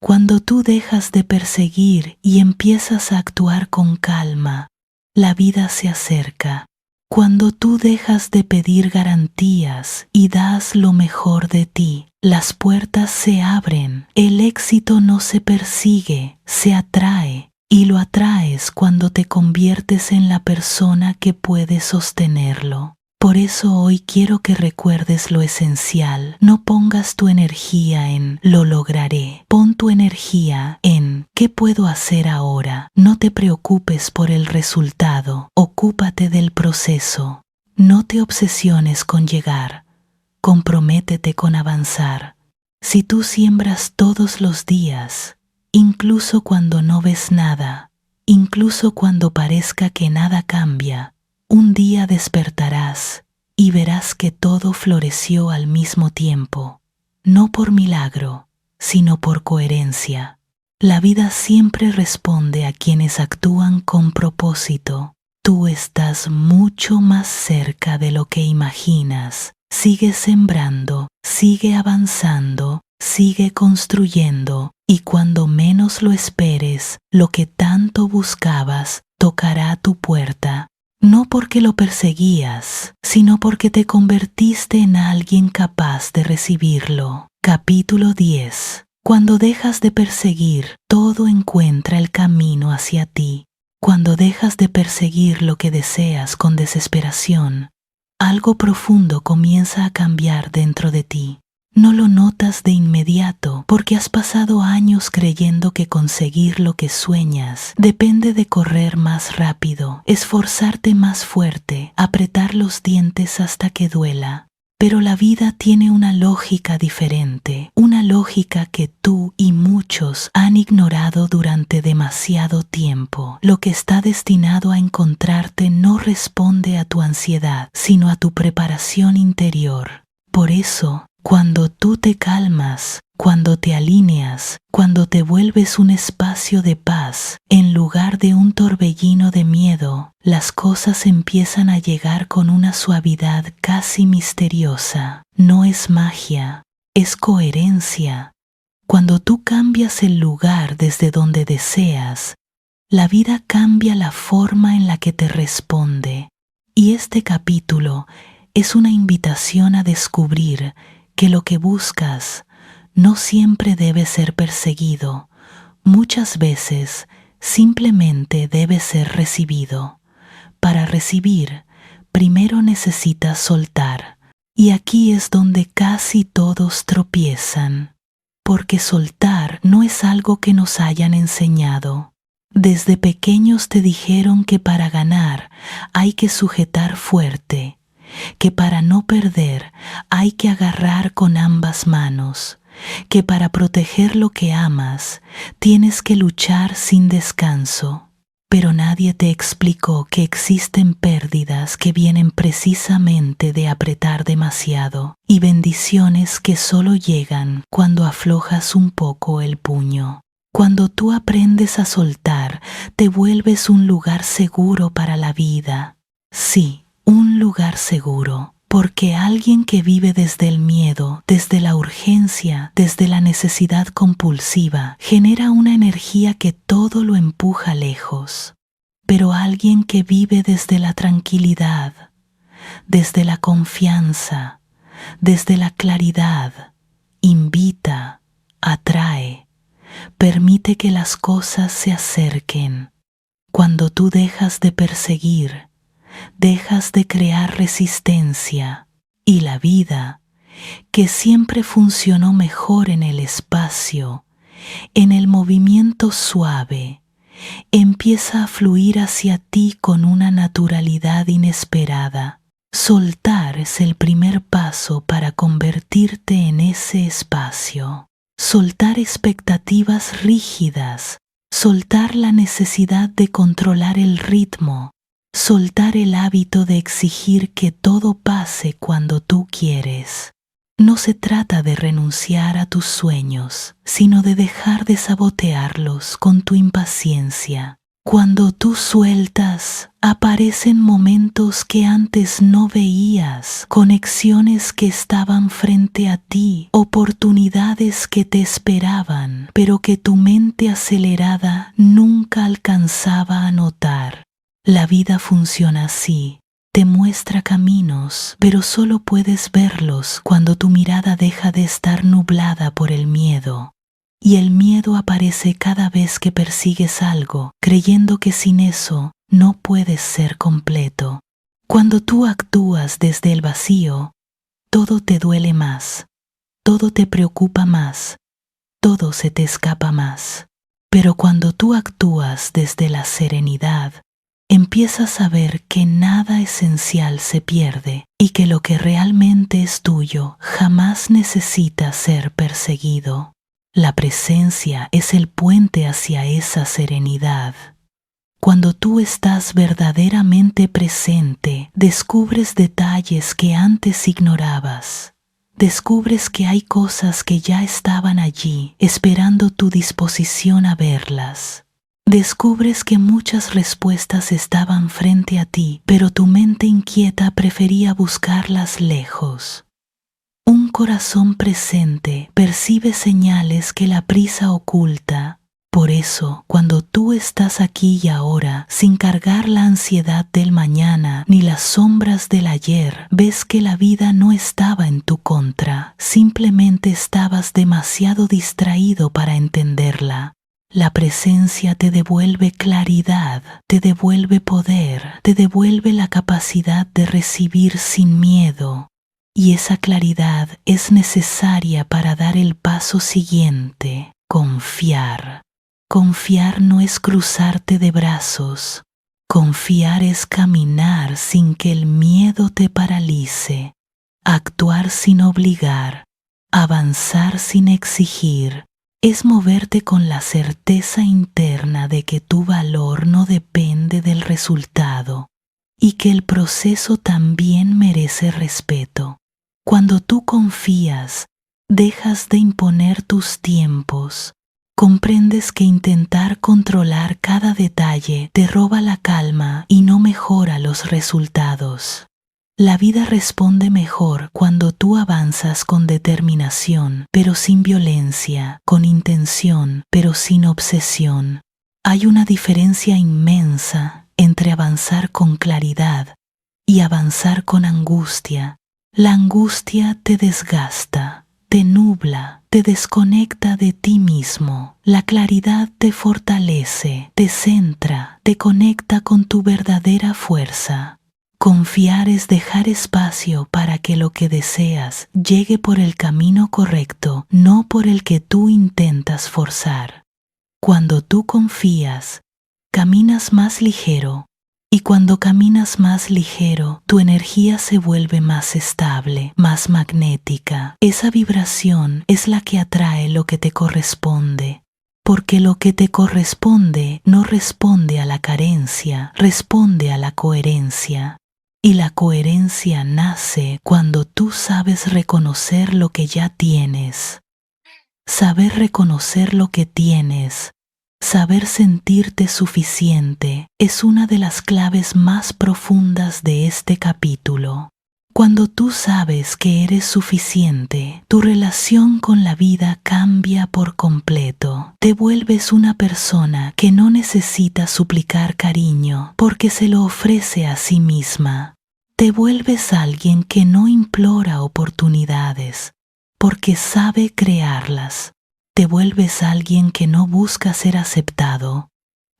Cuando tú dejas de perseguir y empiezas a actuar con calma, la vida se acerca. Cuando tú dejas de pedir garantías y das lo mejor de ti, las puertas se abren. El éxito no se persigue, se atrae. Y lo atraes cuando te conviertes en la persona que puede sostenerlo. Por eso hoy quiero que recuerdes lo esencial. No pongas tu energía en "lo lograré". Pon tu energía en "¿qué puedo hacer ahora?". No te preocupes por el resultado. Ocúpate del proceso. No te obsesiones con llegar. Comprométete con avanzar. Si tú siembras todos los días, incluso cuando no ves nada, incluso cuando parezca que nada cambia, un día despertarás y verás que todo floreció al mismo tiempo, no por milagro, sino por coherencia. La vida siempre responde a quienes actúan con propósito. Tú estás mucho más cerca de lo que imaginas. Sigue sembrando, sigue avanzando, sigue construyendo, y cuando menos lo esperes, lo que tanto buscabas tocará tu puerta. No porque lo perseguías, sino porque te convertiste en alguien capaz de recibirlo. Capítulo 10. Cuando dejas de perseguir, todo encuentra el camino hacia ti. Cuando dejas de perseguir lo que deseas con desesperación, algo profundo comienza a cambiar dentro de ti. No lo notas de inmediato porque has pasado años creyendo que conseguir lo que sueñas depende de correr más rápido, esforzarte más fuerte, apretar los dientes hasta que duela. Pero la vida tiene una lógica diferente, una lógica que tú y muchos han ignorado durante demasiado tiempo. Lo que está destinado a encontrarte no responde a tu ansiedad, sino a tu preparación interior. Por eso, cuando tú te calmas, cuando te alineas, cuando te vuelves un espacio de paz, en lugar de un torbellino de miedo, las cosas empiezan a llegar con una suavidad casi misteriosa. No es magia, es coherencia. Cuando tú cambias el lugar desde donde deseas, la vida cambia la forma en la que te responde. Y este capítulo es una invitación a descubrir que lo que buscas no siempre debe ser perseguido. Muchas veces simplemente debe ser recibido. Para recibir, primero necesitas soltar. Y aquí es donde casi todos tropiezan. Porque soltar no es algo que nos hayan enseñado. Desde pequeños te dijeron que para ganar hay que sujetar fuerte, que para no perder hay que agarrar con ambas manos, que para proteger lo que amas tienes que luchar sin descanso. Pero nadie te explicó que existen pérdidas que vienen precisamente de apretar demasiado y bendiciones que solo llegan cuando aflojas un poco el puño. Cuando tú aprendes a soltar, te vuelves un lugar seguro para la vida. Sí, un lugar seguro, porque alguien que vive desde el miedo, desde la urgencia, desde la necesidad compulsiva, genera una energía que todo lo empuja lejos. Pero alguien que vive desde la tranquilidad, desde la confianza, desde la claridad, invita, atrae, permite que las cosas se acerquen. Cuando tú dejas de perseguir, dejas de crear resistencia, y la vida, que siempre funcionó mejor en el espacio, en el movimiento suave, empieza a fluir hacia ti con una naturalidad inesperada. Soltar es el primer paso para convertirte en ese espacio. Soltar expectativas rígidas, soltar la necesidad de controlar el ritmo, soltar el hábito de exigir que todo pase cuando tú quieres. No se trata de renunciar a tus sueños, sino de dejar de sabotearlos con tu impaciencia. Cuando tú sueltas, aparecen momentos que antes no veías, conexiones que estaban frente a ti, oportunidades que te esperaban, pero que tu mente acelerada nunca alcanzaba a notar. La vida funciona así. Te muestra caminos, pero solo puedes verlos cuando tu mirada deja de estar nublada por el miedo. Y el miedo aparece cada vez que persigues algo, creyendo que sin eso no puedes ser completo. Cuando tú actúas desde el vacío, todo te duele más, todo te preocupa más, todo se te escapa más. Pero cuando tú actúas desde la serenidad, empiezas a ver que nada esencial se pierde y que lo que realmente es tuyo jamás necesita ser perseguido. La presencia es el puente hacia esa serenidad. Cuando tú estás verdaderamente presente, descubres detalles que antes ignorabas. descubres que hay cosas que ya estaban allí, esperando tu disposición a verlas. Descubres que muchas respuestas estaban frente a ti, pero tu mente inquieta prefería buscarlas lejos. Un corazón presente percibe señales que la prisa oculta. Por eso, cuando tú estás aquí y ahora, sin cargar la ansiedad del mañana ni las sombras del ayer, ves que la vida no estaba en tu contra, simplemente estabas demasiado distraído para entenderla. La presencia te devuelve claridad, te devuelve poder, te devuelve la capacidad de recibir sin miedo. Y esa claridad es necesaria para dar el paso siguiente, confiar. Confiar no es cruzarte de brazos. Confiar es caminar sin que el miedo te paralice, actuar sin obligar, avanzar sin exigir. Es moverte con la certeza interna de que tu valor no depende del resultado y que el proceso también merece respeto. Cuando tú confías, dejas de imponer tus tiempos. Comprendes que intentar controlar cada detalle te roba la calma y no mejora los resultados. La vida responde mejor cuando tú avanzas con determinación, pero sin violencia, con intención, pero sin obsesión. Hay una diferencia inmensa entre avanzar con claridad y avanzar con angustia. La angustia te desgasta, te nubla, te desconecta de ti mismo. La claridad te fortalece, te centra, te conecta con tu verdadera fuerza. Confiar es dejar espacio para que lo que deseas llegue por el camino correcto, no por el que tú intentas forzar. Cuando tú confías, caminas más ligero. Y cuando caminas más ligero, tu energía se vuelve más estable, más magnética. Esa vibración es la que atrae lo que te corresponde, porque lo que te corresponde no responde a la carencia, responde a la coherencia. Y la coherencia nace cuando tú sabes reconocer lo que ya tienes. Saber reconocer lo que tienes, saber sentirte suficiente es una de las claves más profundas de este capítulo. Cuando tú sabes que eres suficiente, tu relación con la vida cambia por completo. Te vuelves una persona que no necesita suplicar cariño porque se lo ofrece a sí misma. Te vuelves alguien que no implora oportunidades porque sabe crearlas. Te vuelves alguien que no busca ser aceptado,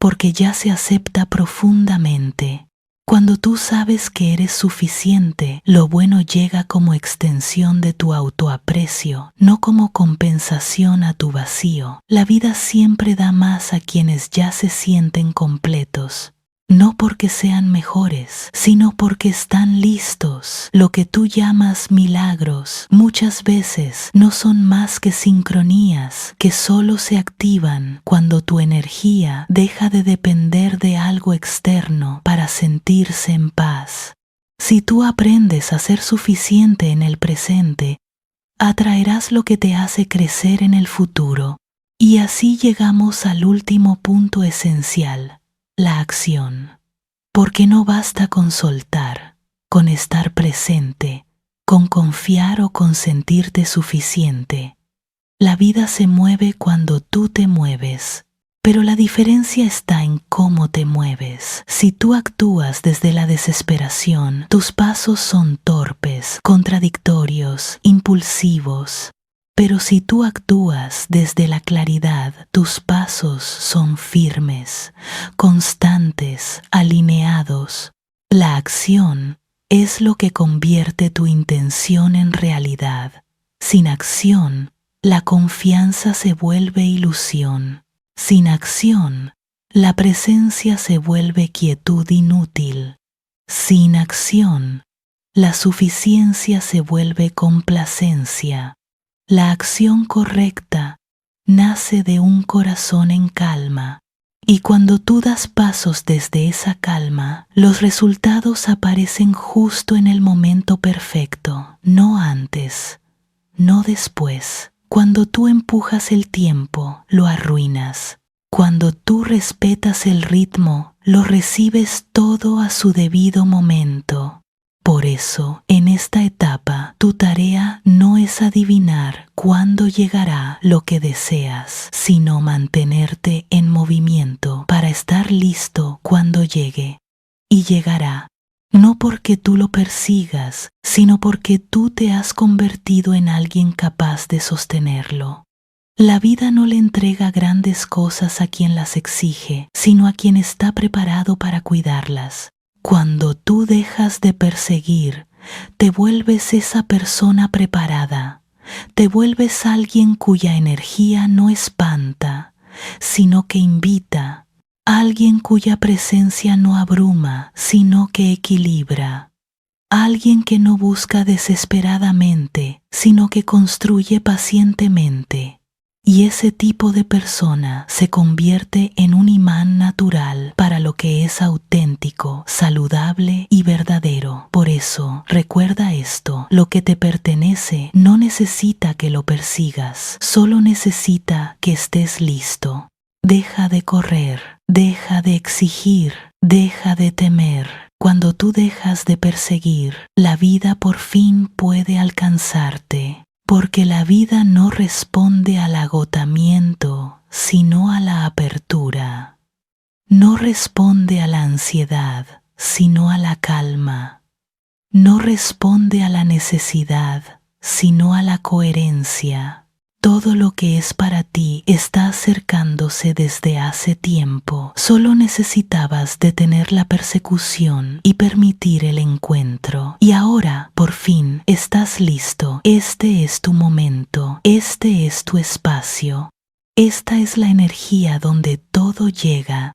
porque ya se acepta profundamente. Cuando tú sabes que eres suficiente, lo bueno llega como extensión de tu autoaprecio, no como compensación a tu vacío. La vida siempre da más a quienes ya se sienten completos. No porque sean mejores, sino porque están listos. Lo que tú llamas milagros muchas veces no son más que sincronías que solo se activan cuando tu energía deja de depender de algo externo para sentirse en paz. Si tú aprendes a ser suficiente en el presente, atraerás lo que te hace crecer en el futuro. Y así llegamos al último punto esencial. La acción. Porque no basta con soltar, con estar presente, con confiar o con sentirte suficiente. La vida se mueve cuando tú te mueves, pero la diferencia está en cómo te mueves. Si tú actúas desde la desesperación, tus pasos son torpes, contradictorios, impulsivos. Pero si tú actúas desde la claridad, tus pasos son firmes, constantes, alineados. La acción es lo que convierte tu intención en realidad. Sin acción, la confianza se vuelve ilusión. Sin acción, la presencia se vuelve quietud inútil. Sin acción, la suficiencia se vuelve complacencia. La acción correcta nace de un corazón en calma, y cuando tú das pasos desde esa calma, los resultados aparecen justo en el momento perfecto, no antes. no después. Cuando tú empujas el tiempo, lo arruinas. Cuando tú respetas el ritmo, lo recibes todo a su debido momento. Por eso, en esta etapa, tu tarea no es adivinar cuándo llegará lo que deseas, sino mantenerte en movimiento para estar listo cuando llegue. Y llegará, no porque tú lo persigas, sino porque tú te has convertido en alguien capaz de sostenerlo. La vida no le entrega grandes cosas a quien las exige, sino a quien está preparado para cuidarlas. Cuando tú dejas de perseguir, te vuelves esa persona preparada, te vuelves alguien cuya energía no espanta, sino que invita, alguien cuya presencia no abruma, sino que equilibra, alguien que no busca desesperadamente, sino que construye pacientemente. Y ese tipo de persona se convierte en un imán natural para lo que es auténtico, saludable y verdadero. Por eso, recuerda esto, lo que te pertenece no necesita que lo persigas, solo necesita que estés listo. Deja de correr, deja de exigir, deja de temer. Cuando tú dejas de perseguir, la vida por fin puede alcanzarte. Porque la vida no responde al agotamiento, sino a la apertura. No responde a la ansiedad, sino a la calma. No responde a la necesidad, sino a la coherencia. Todo lo que es para ti está acercándose desde hace tiempo. Solo necesitabas detener la persecución y permitir el encuentro. Y ahora, por fin, estás listo. Este es tu momento. Este es tu espacio. Esta es la energía donde todo llega.